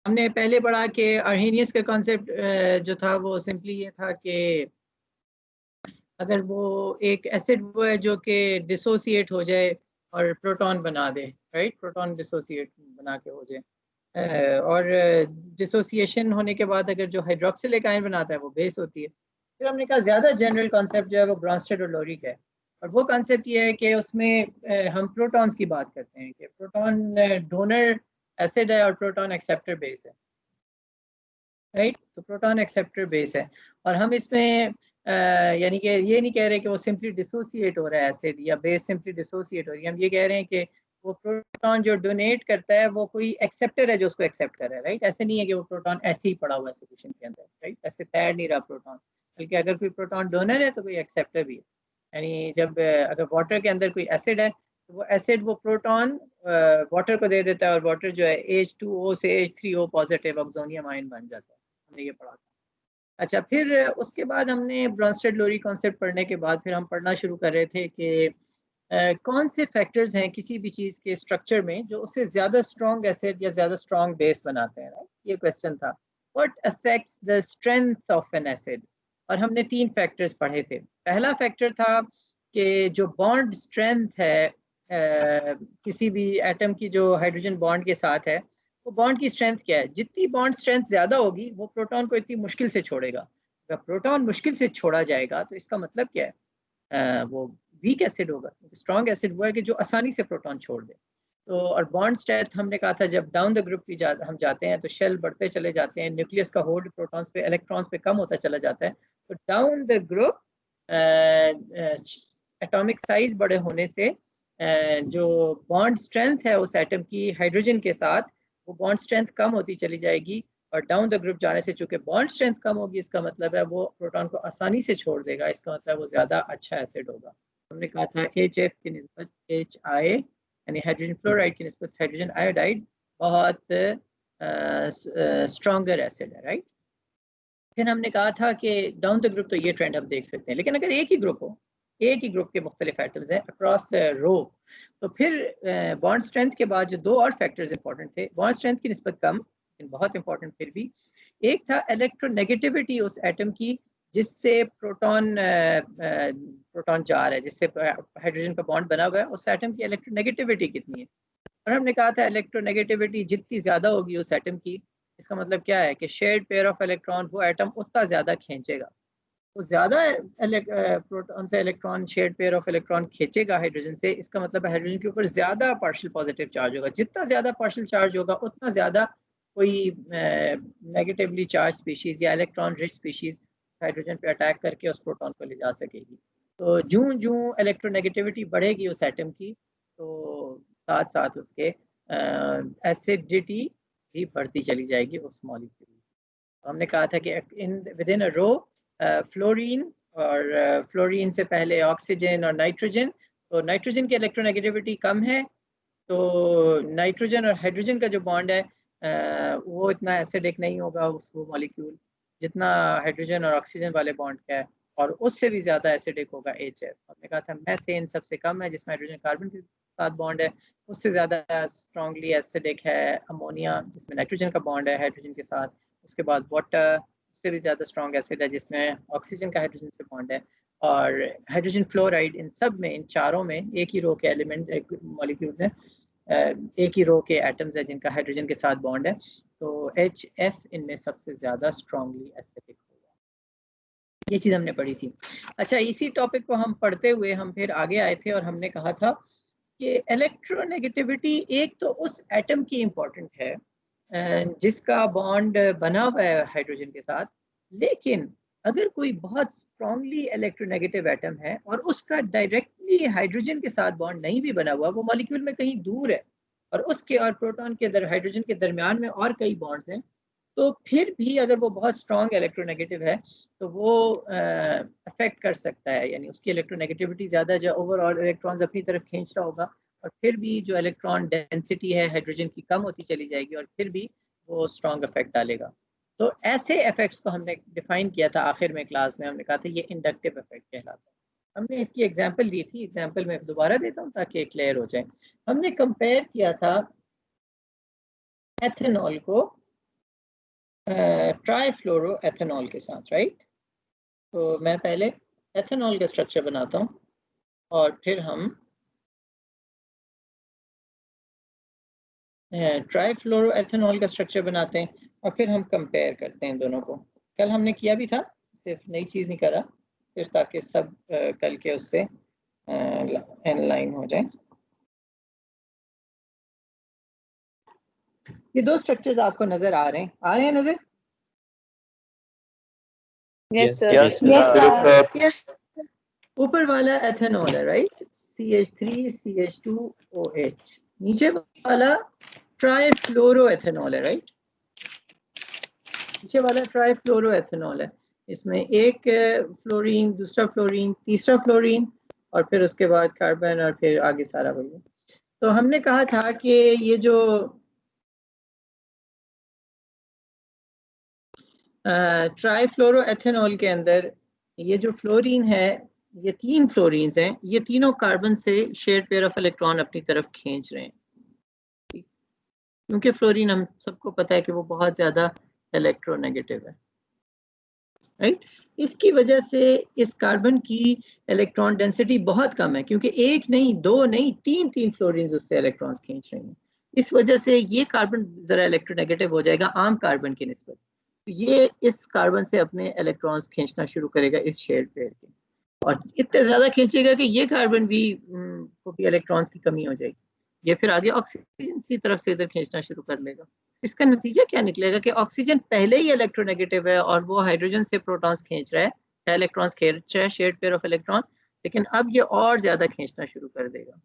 हमने पहले पढ़ा कि अर्हीनियस का कॉन्सेप्ट जो था वो सिंपली ये था कि अगर वो एक एसिड वो है जो कि डिसोसिएट हो जाए और प्रोटॉन बना दे, राइट, प्रोटॉन डिसोसिएट बना के हो जाए, और डिसोसिएशन होने के बाद अगर जो हाइड्रोक्सिलिक आयन बनाता है वो बेस होती है। फिर हमने कहा ज़्यादा जनरल कॉन्सेप्ट जो है वो ब्रॉन्स्टेड और लोरी का है, और वो कॉन्सेप्ट ये है कि उसमें हम प्रोटॉन्स की बात करते हैं कि प्रोटॉन डोनर एसिड है और प्रोटॉन एक्सेप्टर बेस है, राइट। तो प्रोटॉन एक्सेप्टर बेस है, और हम इसमें यानी कि ये नहीं कह रहे कि वो सिंपली डिसोसिएट हो रहा है एसिड या बेस सिंपली डिसोसिएट हो रही है, हम ये कह रहे हैं कि वो प्रोटॉन जो डोनेट करता है वो कोई एक्सेप्टर है जो उसको एक्सेप्ट कर रहा है, राइट। ऐसे नहीं है कि वो प्रोटॉन ऐसे ही पड़ा हुआ है सोल्यूशन के अंदर, राइट, ऐसे तैर नहीं रहा प्रोटॉन, बल्कि अगर कोई प्रोटॉन डोनर है तो कोई एक्सेप्टर भी है। यानी जब अगर वाटर के अंदर कोई एसिड है तो वो एसिड वो प्रोटॉन वाटर को दे देता है, और वाटर जो है H2O से H3O पॉजिटिव ऑक्सोनियम आयन बन जाता है, हमने ये पढ़ा था। अच्छा, फिर उसके बाद हमने ब्रॉन्स्टेड लोरी कॉन्सेप्ट पढ़ने के बाद फिर हम पढ़ना शुरू कर रहे थे कि कौन से फैक्टर्स हैं किसी भी चीज़ के स्ट्रक्चर में जो उससे ज़्यादा स्ट्रॉन्ग एसिड या ज़्यादा स्ट्रॉन्ग बेस बनाते हैं, राइट, ये क्वेश्चन था। What affects the strength of N acid, और हमने 3 फैक्टर्स पढ़े थे। पहला फैक्टर था कि जो बॉन्ड स्ट्रेंथ है किसी भी एटम की जो हाइड्रोजन बॉन्ड के साथ है, वो बॉन्ड की स्ट्रेंथ क्या है। जितनी बॉन्ड स्ट्रेंथ ज़्यादा होगी वो प्रोटॉन को इतनी मुश्किल से छोड़ेगा। अगर प्रोटॉन मुश्किल से छोड़ा जाएगा तो इसका मतलब क्या है, वो वीक एसिड होगा। स्ट्रॉन्ग एसिड वो है कि जो आसानी से प्रोटॉन छोड़ दे। तो और बॉन्ड स्ट्रेंथ हमने कहा था जब डाउन द ग्रुप की हम जाते हैं तो शेल बढ़ते चले जाते हैं, न्यूक्लियस का होल्ड प्रोटॉन्स पे इलेक्ट्रॉन्स पे कम होता चला जाता है। तो down the group atomic size बड़े होने से जो बॉन्ड स्ट्रेंथ है उस एटम की हाइड्रोजन के साथ, वो बॉन्ड स्ट्रेंथ कम होती चली जाएगी। और डाउन द ग्रुप जाने से चूंकि बॉन्ड स्ट्रेंथ कम होगी, इसका मतलब है वो प्रोटॉन को आसानी से छोड़ देगा, इसका मतलब वो ज़्यादा अच्छा एसिड होगा। हमने कहा था HF की निस्बत HI यानी हाइड्रोजन फ्लोराइड की निस्बत हाइड्रोजन आयोडाइड बहुत स्ट्रॉन्गर एसिड है, राइट। फिर हमने कहा था कि डाउन द ग्रुप तो ये ट्रेंड हम देख सकते हैं, लेकिन अगर एक ही ग्रुप हो, एक ही ग्रुप के मुख्तलिफ एटम्स हैं अक्रॉस द रो, तो फिर बॉन्ड स्ट्रेंथ के बाद जो 2 और फैक्टर्स इंपॉर्टेंट थे, बॉन्ड स्ट्रेंथ की निस्बत कम लेकिन बहुत इंपॉर्टेंट फिर भी, एक था इलेक्ट्रोनेगेटिविटी उस एटम की जिससे प्रोटॉन प्रोटॉन जा रहा है, जिससे हाइड्रोजन का बॉन्ड बना हुआ है, उस एटम की इलेक्ट्रोनेगेटिविटी कितनी है। और हमने कहा था इलेक्ट्रोनेगेटिविटी जितनी ज़्यादा होगी उस एटम की, इसका मतलब क्या है कि शेयर्ड पेयर ऑफ इलेक्ट्रॉन वो एटम उतना ज़्यादा खींचेगा। तो ज़्यादा प्रोटॉन से electron shared pair of electron खींचेगा हाइड्रोजन से, इसका मतलब है हाइड्रोजन के ऊपर ज़्यादा पार्शियल पॉजिटिव चार्ज होगा। जितना ज़्यादा पार्शियल चार्ज होगा उतना ज़्यादा कोई नेगेटिवली चार्ज स्पीशीज़ या इलेक्ट्रॉन रिच स्पीशीज़ हाइड्रोजन पे अटैक करके उस प्रोटॉन को ले जा सकेगी। तो जूं जूं इलेक्ट्रोनेगेटिविटी बढ़ेगी उस एटम की, तो साथ साथ उसके एसिडिटी भी बढ़ती चली जाएगी उस मॉलिक्यूल। हमने कहा था कि in within a row fluorine, और फ्लोरीन से पहले ऑक्सीजन और नाइट्रोजन, तो नाइट्रोजन की इलेक्ट्रोनेगेटिविटी कम है, तो नाइट्रोजन और हाइड्रोजन का जो बॉन्ड है वो इतना एसिडिक नहीं होगा उस वो मॉलिक्यूल जितना हाइड्रोजन और ऑक्सीजन वाले बॉन्ड का है, और उससे भी ज़्यादा एसिडिक होगा HF। हमने कहा था मैथेन सबसे कम है जिसमें हाइड्रोजन कार्बन के साथ बॉन्ड है, उससे ज़्यादा स्ट्रॉन्गली एसिडिक है अमोनिया जिसमें नाइट्रोजन का बॉन्ड है हाइड्रोजन के साथ। उसके बाद वाटर, उससे भी ज़्यादा स्ट्रॉन्ग एसिड है जिसमें ऑक्सीजन का हाइड्रोजन से बॉन्ड है। और हाइड्रोजन फ्लोराइड, इन सब में, इन चारों में एक ही रो के एलिमेंट मॉलिक्यूल्स हैं, एक ही रो के एटम्स है जिनका हाइड्रोजन के साथ बॉन्ड है, तो HF इनमें सबसे ज़्यादा स्ट्रॉन्गली एसिडिक होगा। ये चीज़ हमने पढ़ी थी। अच्छा, इसी टॉपिक को हम पढ़ते हुए हम फिर आगे आए थे और हमने कहा था कि इलेक्ट्रोनेगेटिविटी एक तो उस एटम की इम्पोर्टेंट है जिसका बॉन्ड बना हुआ है हाइड्रोजन के साथ, लेकिन अगर कोई बहुत स्ट्रॉन्गली इलेक्ट्रोनेगेटिव एटम है और उसका डायरेक्टली हाइड्रोजन के साथ बॉन्ड नहीं भी बना हुआ, वो मॉलिक्यूल में कहीं दूर है और उसके और प्रोटॉन के हाइड्रोजन के दरमियान में और कई बॉन्ड्स हैं, तो फिर भी अगर वो बहुत स्ट्रॉन्ग इलेक्ट्रोनेगेटिव है तो वो अफेक्ट कर सकता है, यानी उसकी इलेक्ट्रोनेगेटिविटी ज़्यादा जो ओवरऑल इलेक्ट्रॉन्स अपनी तरफ खींच रहा होगा, और फिर भी जो इलेक्ट्रॉन डेंसिटी है हाइड्रोजन की कम होती चली जाएगी और फिर भी वो स्ट्रॉन्ग इफेक्ट डालेगा। तो ऐसे इफेक्ट्स को हमने डिफाइन किया था आखिर में क्लास में, हमने कहा था ये इंडक्टिव इफेक्ट कहलाता है। हमने इसकी एग्जांपल दी थी, एग्जांपल मैं दोबारा देता हूँ ताकि क्लियर हो जाए। हमने कंपेयर किया था एथेनॉल को ट्राईफ्लोरोएथेनॉल के साथ, राइट। तो मैं पहले एथेनॉल का स्ट्रक्चर बनाता हूँ और फिर हम ट्राईफ्लोरोएथेनॉल का स्ट्रक्चर बनाते हैं और फिर हम कंपेयर करते हैं दोनों को। कल हमने किया भी था, सिर्फ नई चीज़ नहीं करा, सिर्फ ताकि सब कल के उससे इन लाइन हो जाए। ये दो स्ट्रक्चर्स आपको नजर आ रहे हैं नजर? Yes sir. Yes sir. ऊपर वाला एथेनॉल है, राइट, CH3CH2OH। नीचे वाला ट्राईफ्लोरोएथेनॉल है, राइट। नीचे वाला ट्राईफ्लोरोएथेनॉल है, इसमें एक फ्लोरीन, दूसरा फ्लोरीन, तीसरा फ्लोरीन और फिर उसके बाद कार्बन और फिर आगे सारा वही है। तो हमने कहा था कि ये जो ट्राईफ्लोरोएथेनॉल के अंदर ये जो फ्लोरीन है, ये 3 फ्लोरीन्स हैं, ये तीनों कार्बन से शेयर्ड पेयर ऑफ इलेक्ट्रॉन अपनी तरफ खींच रहे हैं, क्योंकि फ्लोरीन हम सबको पता है कि वो बहुत ज़्यादा इलेक्ट्रोनेगेटिव है, राइट। इसकी वजह से इस कार्बन की इलेक्ट्रॉन डेंसिटी बहुत कम है, क्योंकि एक नहीं, दो नहीं, तीन फ्लोरीन्स उससे इलेक्ट्रॉन्स खींच रहे हैं। इस वजह से ये कार्बन ज़रा इलेक्ट्रोनेगेटिव हो जाएगा आम कार्बन की निस्बत। ये इस कार्बन से अपने इलेक्ट्रॉन्स खींचना शुरू करेगा इस शेयर्ड पेयर के, और इतने ज़्यादा खींचेगा कि ये कार्बन भी को भी इलेक्ट्रॉन्स की कमी हो जाएगी। ये फिर आगे ऑक्सीजन की तरफ से इधर खींचना शुरू कर लेगा। इसका नतीजा क्या निकलेगा कि ऑक्सीजन पहले ही इलेक्ट्रोनेगेटिव है और वो हाइड्रोजन से प्रोटॉन्स खींच रहा है, इलेक्ट्रॉन्स खींच रहा है, शेयर्ड पेयर ऑफ इलेक्ट्रॉन, लेकिन अब ये और ज़्यादा खींचना शुरू कर देगा।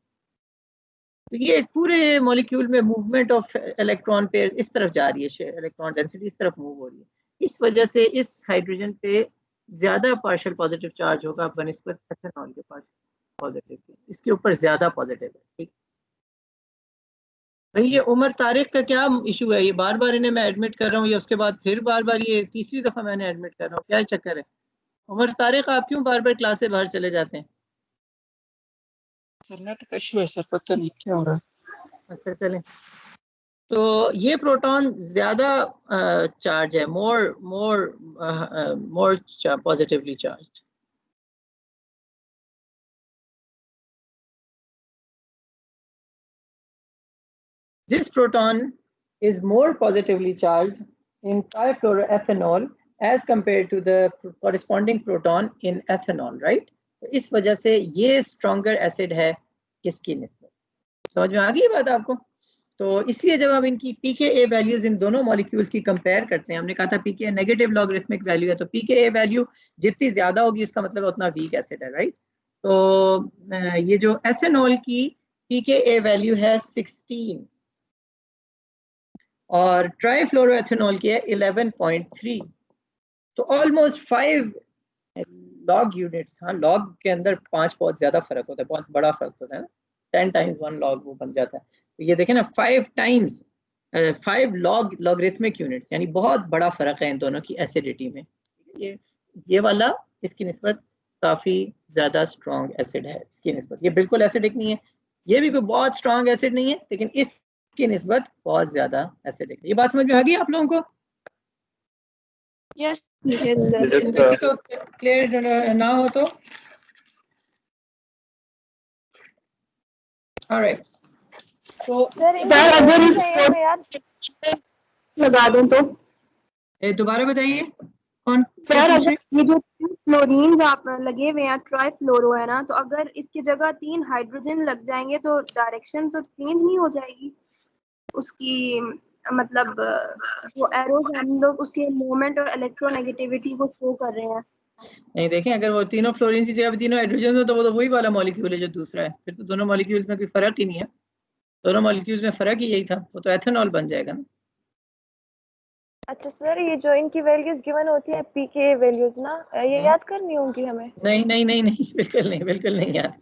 तो ये पूरे मॉलिक्यूल में मूवमेंट ऑफ इलेक्ट्रॉन पेयर इस तरफ जा रही है, इलेक्ट्रॉन डेंसिटी इस तरफ मूव हो रही है। इस वजह से इस हाइड्रोजन पे ज्यादा पार्शियल पॉजिटिव चार्ज होगा बनिस्बत एथेनॉल के पास पॉजिटिव के, इसके ऊपर ज्यादा पॉजिटिव है, ठीक। भाई ये उमर तारिक का क्या इशू है? ये बार बार इन्हें मैं एडमिट कर रहा हूँ, या उसके बाद फिर बार बार, ये तीसरी दफा मैंने एडमिट कर रहा हूँ, क्या चक्कर है? उमर तारिक आप क्यों बार बार क्लास से बाहर चले जाते हैं? सर नेट का इशू है सर, पता नहीं क्या हो रहा है। अच्छा चलें। तो ये प्रोटॉन ज्यादा चार्ज है, more positively charge. This proton is more positively charged in trifluoroethanol as compared to the corresponding proton in ethanol, right? तो इस वजह से ये stronger acid है इसकी निस्बत। समझ में आ गई बात आपको? तो इसलिए जब हम इनकी pKa वैल्यूज इन दोनों मॉलिक्यूल्स की कंपेयर करते हैं, हमने कहा था pKa नेगेटिव लॉगरिथमिक वैल्यू है, तो pKa वैल्यू जितनी ज्यादा होगी इसका मतलब उतना वीक एसिड है, राइट। तो ये जो एथेनॉल की pKa वैल्यू है 16 और ट्राईफ्लोरोएथेनॉल की है 11.3, तो ऑलमोस्ट 5 लॉग यूनिट्स। हाँ, लॉग के अंदर 5 बहुत ज्यादा फर्क होता है, बहुत बड़ा फर्क होता है ना, 10 टाइम्स 1 लॉग वो बन जाता है। तो ये देखें ना, 5 टाइम्स 5 लॉगरिथमिक यूनिट्स, यानी बहुत बड़ा फर्क है इन दोनों की एसिडिटी में। ये वाला इसकी निस्बत काफी ज्यादा स्ट्रॉन्ग एसिड है इसकी निस्बत, ये बिल्कुल एसिडिक नहीं है, ये भी कोई बहुत स्ट्रॉन्ग एसिड नहीं है, लेकिन इसकी निस्बत बहुत ज्यादा एसिडिक है। ये बात समझ में आ गई आप लोगों को? यस किसी को क्लियर ना हो तो ऑलराइट। तो सर अगर इस लगा दें तो दोबारा बताइए कौन सर, अगर ये जो फ्लोरीन्स आप लगे हुए हैं ट्राईफ्लोरो है ना, तो अगर इसकी जगह 3 हाइड्रोजन लग जाएंगे तो डायरेक्शन तो चेंज नहीं हो जाएगी उसकी, मतलब वो एरोज हम लोग उसके मूवमेंट और इलेक्ट्रोनेगेटिविटी को शो कर रहे हैं। नहीं, देखें, अगर वो तीनों फ्लोरीन की जगह तीनों हाइड्रोजन हो तो वो तो वही वाला मॉलिक्यूल है जो दूसरा है, फिर तो दोनों मॉलिक्यूल्स में कोई फर्क ही नहीं है, दोनों मॉलिक्यूल्स में फर्क ही यही था, वो तो एथेनॉल बन जाएगा ना। अच्छा सर, ये जो इनकी वैल्यूज गिवन होती है पीके वैल्यूज ना, ये याद करनी होंगी हमें? नहीं नहीं नहीं नहीं, बिल्कुल नहीं याद।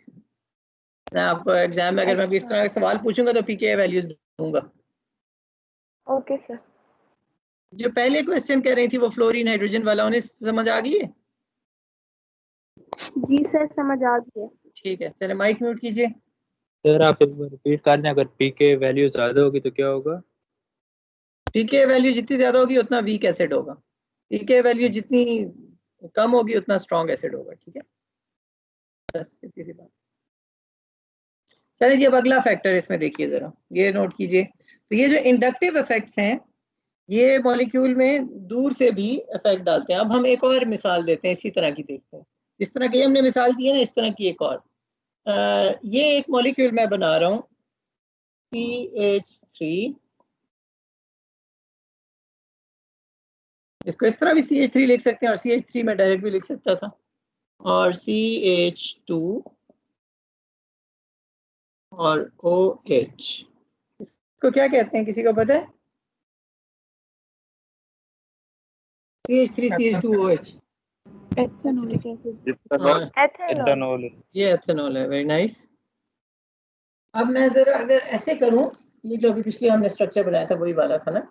मैं आपको एग्जाम में अगर मैं इस तरह का सवाल पूछूंगा तो पीके वैल्यूज दूंगा। Okay sir. जो पहले क्वेश्चन कर रही थी वो फ्लोरीन हाइड्रोजन वाला, उन्हें समझ आ गई है? जी सर, समझ आ गई है। ठीक है, चले माइक म्यूट कीजिए। सर आप एक बार रिपीट कर दें, अगर पी के वैल्यू ज्यादा होगी तो क्या होगा? पीके वैल्यू जितनी ज्यादा होगी उतना वीक एसिड होगा, पीके वैल्यू जितनी कम होगी उतना स्ट्रॉन्ग एसिड होगा। ठीक है, बस इतनी सी बात। चलिए अब अगला फैक्टर इसमें देखिए जरा, ये नोट कीजिए। तो ये जो इंडक्टिव इफेक्ट्स हैं ये मॉलिक्यूल में दूर से भी इफेक्ट डालते हैं। अब हम एक और मिसाल देते हैं, इसी तरह की देखते हैं। इस तरह की हमने मिसाल दी है ना, इस तरह की एक और। ये एक मॉलिक्यूल मैं बना रहा हूँ CH3, इसको इस तरह भी CH3 लिख सकते हैं और CH3 में डायरेक्ट भी लिख सकता था, और CH2 और OH। इसको क्या कहते हैं, किसी को पता है? CH3 CH2 OH ethanol. ये एथेनॉल है। Very nice. अब मैं जरा अगर ऐसे करूं, ये जो अभी पिछले हमने स्ट्रक्चर बनाया था वही वाला था ना,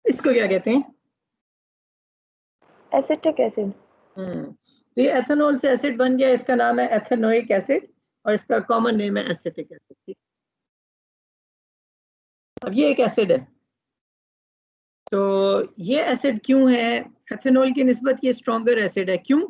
इसको क्या कहते हैं? Acetic acid. तो ये एथेनॉल से एसिड बन गया, इसका नाम है एथेनोइक एसिड और इसका कॉमन नेम है एसिटिक एसिड। अब ये एक एसिड है, तो ये एसिड क्यों है? एथेनॉल की निस्बत ये स्ट्रॉन्गर एसिड है। क्यों?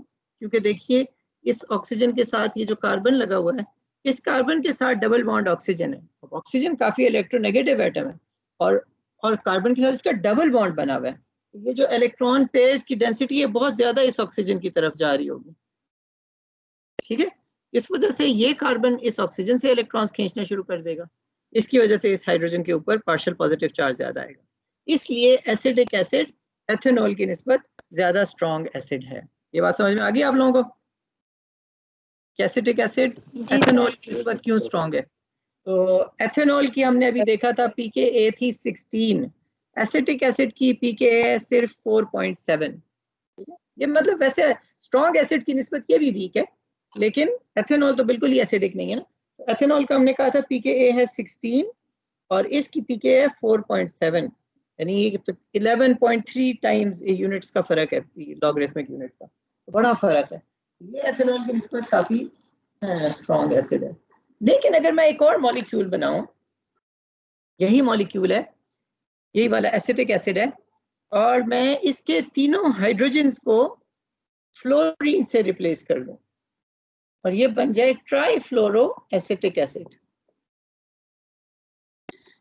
क्योंकि देखिए इस ऑक्सीजन के साथ ये जो कार्बन लगा हुआ है, इस कार्बन के साथ डबल बॉन्ड ऑक्सीजन है। ऑक्सीजन काफी इलेक्ट्रोनेगेटिव एटम है और कार्बन के साथ इसका डबल बॉन्ड बना हुआ है। ये जो इलेक्ट्रॉन पेयर्स की डेंसिटी है बहुत ज्यादा इस ऑक्सीजन की तरफ जा रही होगी। ठीक है, इस वजह से ये कार्बन इस ऑक्सीजन से इलेक्ट्रॉन्स खींचना शुरू कर देगा, इसकी वजह से इस हाइड्रोजन के ऊपर पार्शियल पॉजिटिव चार्ज ज्यादा आएगा। इसलिए एसिडिक एसिड एथेनॉल की निस्बत ज्यादा स्ट्रॉन्ग एसिड है। ये बात समझ में आ गई आप लोगों को? एसिटिक एसिड एथेनॉल की निस्बत क्यों स्ट्रॉन्ग है? तो एथेनॉल की हमने अभी देखा था pKa थी 16, एसिटिक एसिड की pKa है सिर्फ 4.7। ये मतलब वैसे स्ट्रॉन्ग एसिड की निस्बत ये भी वीक है, लेकिन एथेनॉल तो बिल्कुल ही एसिडिक नहीं है ना। तो एथेनॉल का हमने कहा था pKa है 16 और इसकी pKa है 4.7, यानी 11.3 टाइम्स यूनिट्स का फर्क है, लॉगरिथमिक यूनिट्स का, तो बड़ा फर्क है। ये एथेनॉल की निस्बत काफी स्ट्रॉन्ग एसिड है। लेकिन अगर मैं एक और मॉलिक्यूल बनाऊं, यही मॉलिक्यूल है, यही वाला एसिटिक एसिड है, और मैं इसके तीनों हाइड्रोजन्स को फ्लोरीन से रिप्लेस कर लूं और ये बन जाए ट्राईफ्लोरो एसिटिक एसिड।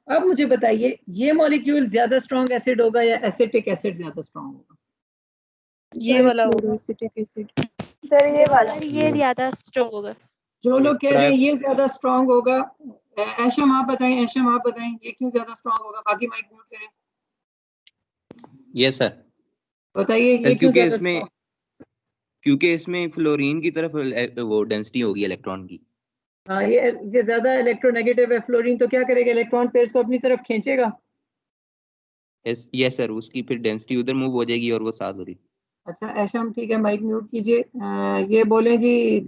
अब मुझे बताइए ये मॉलिक्यूल ज्यादा स्ट्रॉन्ग एसिड होगा या एसिटिक एसिड ज्यादा स्ट्रॉन्ग होगा? ये वाला होगा। Acetic acid. सर ये वाला। ये ज्यादा स्ट्रॉन्ग होगा। जो लोग कह रहे हैं ये ज्यादा स्ट्रॉन्ग होगा, ऐशम आप बताएं, ऐशम आप बताएं ये क्यों ज्यादा स्ट्रॉन्ग होगा? बाकी माइक म्यूट करें। Yes sir. बताइए ये क्यों ज्यादा स्ट्रॉन्ग? क्योंकि इसमें फ्लोरीन की तरफ वो डेंसिटी होगी इलेक्ट्रॉन की। हाँ, ये ज्यादा इलेक्ट्रोनेगेटिव है फ्लोरीन, तो क्या करेगा? इलेक्ट्रॉन पेयर्स को अपनी तरफ खींचेगा। यस सर, उसकी फिर डेंसिटी उधर मूव हो जाएगी और वो साथ होगी। अच्छा ऐशम ठीक है, माइक म्यूट कीजिए। ये बोले जी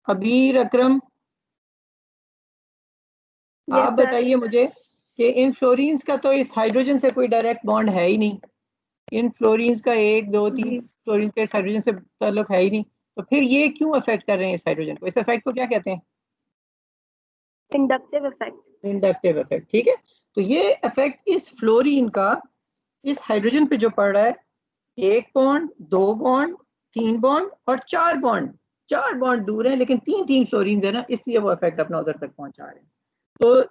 अबीर अकरम, आप बताइए मुझे कि इन फ्लोरीन्स का तो इस हाइड्रोजन से कोई डायरेक्ट बॉन्ड है ही नहीं। इन फ्लोरीन्स का 1 2 3 फ्लोरीन्स का इस हाइड्रोजन से ताल्लुक है ही नहीं, तो फिर ये क्यों अफेक्ट कर रहे हैं इस हाइड्रोजन को? इस इफेक्ट को क्या कहते हैं? Inductive effect. Inductive effect. ठीक है, तो ये इफेक्ट इस फ्लोरीन का इस हाइड्रोजन पे जो पड़ रहा है, 1 बॉन्ड 2 बॉन्ड 3 बॉन्ड और 4 बॉन्ड, 4 बॉन्ड दूर है लेकिन 3 फ्लोरीन्स है ना, इसलिए वो इफेक्ट अपना उधर तक पहुंचा रहे हैं। तो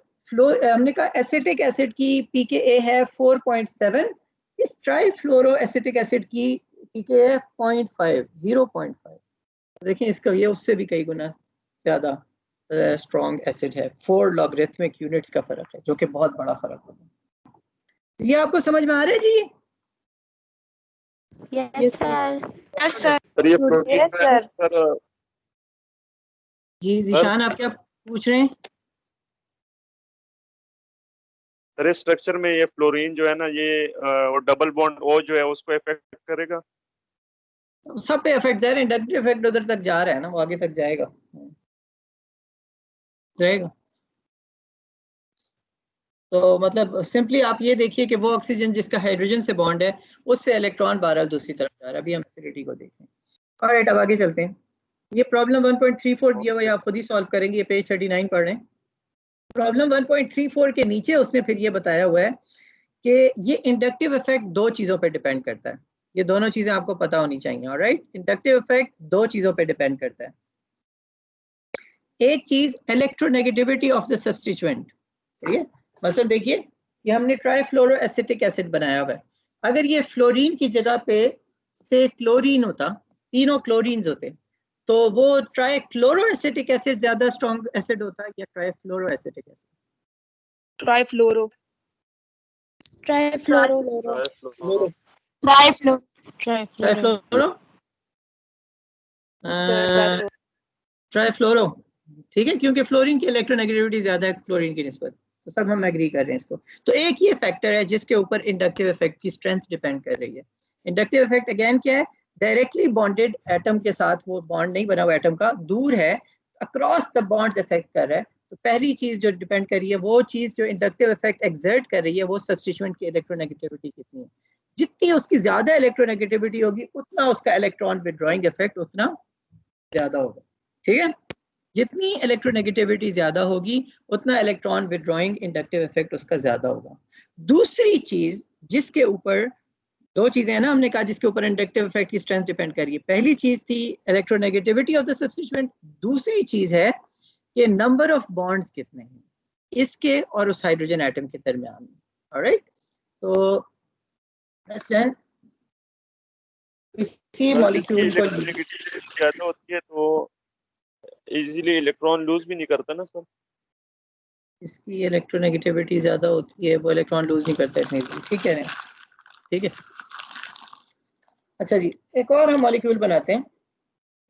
हमने कहा एसिटिक एसिड की pKa है 4.7, इस ट्राईफ्लोरो एसिटिक एसिड की pKa है 0.5। देखिए इसका ये उससे भी कई गुना ज्यादा स्ट्रॉन्ग एसिड है। 4 लॉगरिथमिक यूनिट्स का फर्क है, जो कि बहुत बड़ा फर्क होता है। ये आपको समझ में आ रहा है जी? Yes sir. Yes sir. Sir ये प्रोटीन Yes, sir. सर जी जिशान आप क्या पूछ रहे हैं? सर इस स्ट्रक्चर में ये फ्लोरीन जो है ना, ये और डबल बॉन्ड O जो है उसको इफेक्ट करेगा? सब पे इफेक्ट जा रहे हैं, इंडक्टिव इफेक्ट उधर तक जा रहा है ना, वो आगे तक जाएगा। तो मतलब सिंपली आप ये देखिए कि वो ऑक्सीजन जिसका हाइड्रोजन से बॉन्ड है उससे इलेक्ट्रॉन बहरहाल दूसरी तरफ जा रहा है। अभी हम एसिडिटी को देखें। ऑलराइट, अब आगे चलते हैं। ये प्रॉब्लम 1.34 दिया हुआ है, आप खुद ही सॉल्व करेंगे, ये पेज 39 पढ़ रहे हैं। प्रॉब्लम 1.34 के नीचे उसने फिर ये बताया हुआ है कि ये इंडक्टिव इफेक्ट दो चीज़ों पर डिपेंड करता है। ये दोनों चीज़ें आपको पता होनी चाहिए। ऑलराइट, इंडक्टिव इफेक्ट दो चीज़ों पर डिपेंड करता है। एक चीज़ इलेक्ट्रोनेगेटिविटी ऑफ द सब्स्टिट्यूएंट, सही है। मतलब देखिए, ये हमने ट्राइफ्लोरो एसिटिक एसिड बनाया हुआ है। अगर ये फ्लोरीन की जगह पे से क्लोरीन होता, तीनों क्लोरीन्स होते, तो वो ट्राइक्लोरो एसिटिक एसिड ज्यादा स्ट्रॉन्ग एसिड होता या trifluoro acetic acid? Trifluoro. Trifluoro. Trifluoro, trifluoro, ठीक है, क्योंकि फ्लोरीन की इलेक्ट्रोनेगेटिविटी ज्यादा है क्लोरीन की निस्बत। तो सब हम एग्री कर रहे हैं इसको। तो एक ये फैक्टर है जिसके ऊपर इंडक्टिव इफेक्ट की स्ट्रेंथ डिपेंड कर रही है। इंडक्टिव इफेक्ट अगेन क्या है? डायरेक्टली बॉन्डेड एटम के साथ, वो बॉन्ड नहीं बना हुआ एटम का, दूर है, अक्रॉस द बॉन्ड्स इफेक्ट कर रहा है। तो पहली चीज जो डिपेंड कर रही है, वो चीज जो इंडक्टिव इफेक्ट एक्सर्ट कर रही है, वो सब्स्टिट्यूएंट की इलेक्ट्रोनेगेटिविटी कितनी है। जितनी उसकी ज्यादा इलेक्ट्रोनेगेटिविटी होगी, उतना उसका इलेक्ट्रॉन विड्रॉइंग इफेक्ट उतना ज्यादा होगा, ठीक है। जितनी इलेक्ट्रोनेगेटिविटी ज्यादा होगी, उतना इलेक्ट्रॉन विड्रॉइंग इंडक्टिव इफेक्ट उसका ज्यादा होगा। दूसरी चीज जिसके ऊपर, दो चीजें हैं ना हमने कहा जिसके ऊपर इंडक्टिव इफेक्ट की स्ट्रेंथ डिपेंड करेगी। पहली चीज थी इलेक्ट्रोनेगेटिविटी ऑफ द सब्स्टिट्यूएंट, दूसरी चीज है कि नंबर ऑफ बॉन्ड्स कितने हैं इसके और उस हाइड्रोजन एटम के दरमियान में। ऑलराइट, तो मसलन इसी मॉलिक्यूल को ज्यादा होती है तो इजीली इलेक्ट्रॉन लूज भी नहीं करता ना सर। इसकी इलेक्ट्रोनेगेटिविटी ज्यादा होती है, वो इलेक्ट्रॉन लूज नहीं करता इतनी, ठीक है, ठीक है। अच्छा जी, एक और हम मॉलिक्यूल बनाते हैं,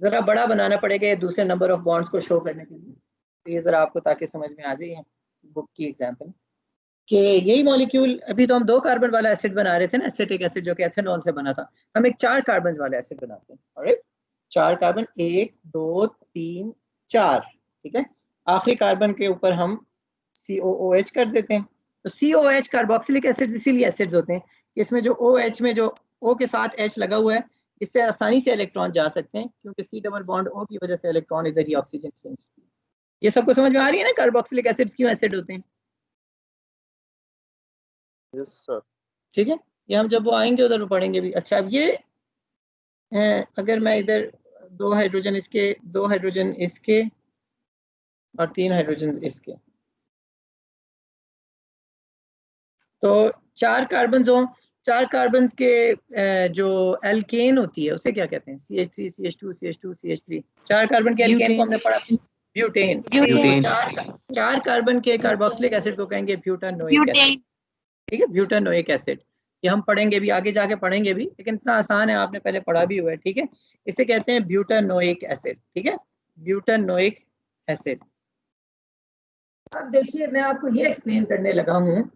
जरा बड़ा बनाना पड़ेगा ये दूसरे नंबर ऑफ बॉन्ड्स को शो करने के लिए। तो ये जरा आपको ताकि समझ में आ जाए बुक की एग्जांपल कि यही मॉलिक्यूल, अभी तो हम 2 कार्बन वाला एसिड बना रहे थे ना, एसिटिक एसिड जो कि एथेनॉल से बना था। हम एक 4 कार्बन वाला एसिड बनाते हैं। ऑलराइट, 4 कार्बन, 1 2 3 4, ठीक है। आखिरी कार्बन के ऊपर हम COOH कर देते हैं। तो COH कार्बोक्सिलिक एसिड्स इसीलिए एसिड्स होते हैं कि इसमें जो OH में जो O के साथ H लगा हुआ है, इससे आसानी से इलेक्ट्रॉन जा सकते हैं, क्योंकि C डबल बॉन्ड O की वजह से इलेक्ट्रॉन इधर ही ऑक्सीजन चेंज। ये सबको समझ में आ रही है ना कार्बोक्सिलिक एसिड्स क्यों एसिड होते हैं? यस सर, ठीक है, ये हम जब वो आएंगे उधर पढ़ेंगे भी। अच्छा, अब ये अगर मैं इधर 2 हाइड्रोजन इसके, 2 हाइड्रोजन इसके और 3 हाइड्रोजन इसके, तो 4 कार्बन हो, 4 कार्बन के जो एल्केन होती है उसे क्या कहते हैं? CH3 CH2 CH2 CH3। 4 carbon के एल्केन को हमने पढ़ा ब्यूटेन। ब्यूटेन। 4 कार्बन के कार्बोक्सिलिक एसिड को कहेंगे ब्यूटानोइक एसिड, ठीक है, ब्यूटानोइक एसिड। ये हम पढ़ेंगे भी, आगे जाके पढ़ेंगे भी, लेकिन इतना आसान है, आपने पहले पढ़ा भी हुआ है, ठीक है। इसे कहते हैं ब्यूटानोइक एसिड, ठीक है, ब्यूटानोइक एसिड। अब देखिए, मैं आपको ये एक्सप्लेन करने लगा हूँ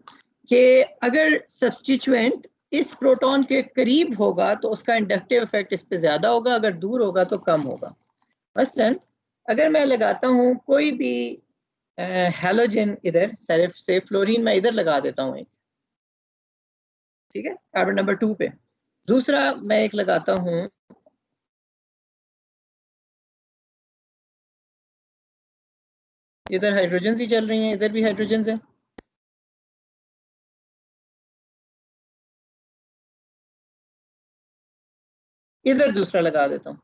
कि अगर सब्स्टिट्यूएंट इस प्रोटॉन के करीब होगा तो उसका इंडक्टिव इफेक्ट इस पे ज्यादा होगा, अगर दूर होगा तो कम होगा। मसलन अगर मैं लगाता हूँ कोई भी हैलोजन, इधर सिर्फ से फ्लोरीन मैं इधर लगा देता हूँ एक, ठीक है, कार्बन नंबर 2 पे। दूसरा मैं एक लगाता हूँ इधर, हाइड्रोजन ही चल रही हैं, इधर भी हाइड्रोजन है, इधर दूसरा लगा देता हूँ।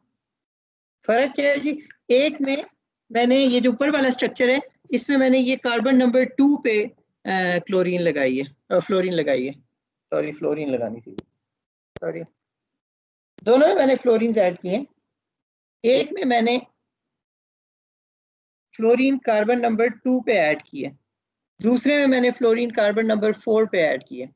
फर्क क्या है जी? एक में मैंने ये जो ऊपर वाला स्ट्रक्चर है, इसमें मैंने ये कार्बन नंबर 2 पे क्लोरीन लगाई है, फ्लोरीन लगाई है, सॉरी फ्लोरीन लगानी थी, सॉरी, दोनों में मैंने फ्लोरीन ऐड किए हैं। एक में मैंने फ्लोरीन कार्बन नंबर 2 पे ऐड किए, दूसरे में मैंने फ्लोरीन कार्बन नंबर 4 पे ऐड किए।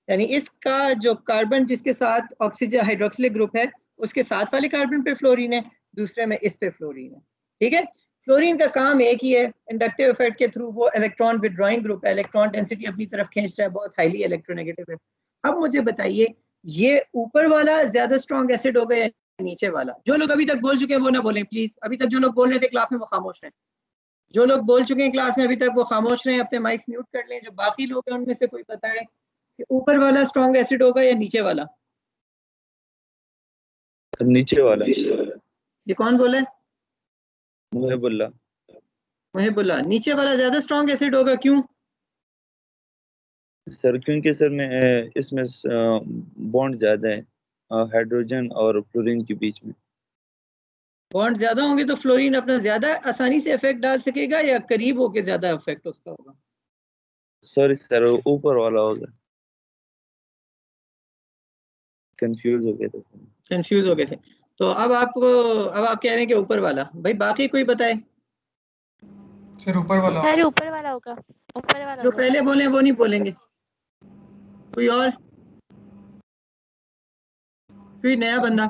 यानी इसका जो कार्बन जिसके साथ ऑक्सीजन हाइड्रोक्सिलिक ग्रुप है, उसके साथ वाले कार्बन पे फ्लोरीन है, दूसरे में इस पे फ्लोरीन है, ठीक है। फ्लोरीन का काम एक ही है, इंडक्टिव इफेक्ट के थ्रू वो इलेक्ट्रॉन विड्रॉइंग ग्रुप है, इलेक्ट्रॉन डेंसिटी अपनी तरफ खींच रहा है, बहुत हाईली इलेक्ट्रोनेगेटिव है। अब मुझे बताइए, ये ऊपर वाला ज्यादा स्ट्रॉन्ग एसिड होगा या नीचे वाला? जो लोग अभी तक बोल चुके हैं वो ना बोलें प्लीज, अभी तक जो लोग बोल रहे थे क्लास में वो खामोश रहें। जो लोग बोल चुके हैं क्लास में अभी तक वो खामोश रहें, अपने माइक म्यूट कर लें। जो बाकी लोग हैं उनमें से कोई बताए कि ऊपर वाला स्ट्रॉन्ग एसिड होगा या नीचे वाला? नीचे वाला। ये कौन बोला है? मुहिबुल्लाह। मुहिबुल्लाह। नीचे वाला ज्यादा स्ट्रॉन्ग एसिड होगा, क्यों? सर क्योंकि सर में इसमें बॉन्ड ज्यादा है हाइड्रोजन और फ्लोरीन के बीच में। बॉन्ड ज्यादा होंगे तो फ्लोरीन अपना ज्यादा आसानी से इफेक्ट डाल सकेगा या करीब होके ज्यादा इफेक्ट उसका होगा? सॉरी सर ऊपर वाला होगा। कंफ्यूज हो गया था सर। कंफ्यूज हो गए थे। तो अब आप कह रहे हैं कि ऊपर वाला। भाई बाकी कोई बताए? सर ऊपर वाला सर ऊपर वाला होगा, ऊपर वाला जो होगा। पहले बोले वो नहीं बोलेंगे। कोई और? कोई नया बंदा?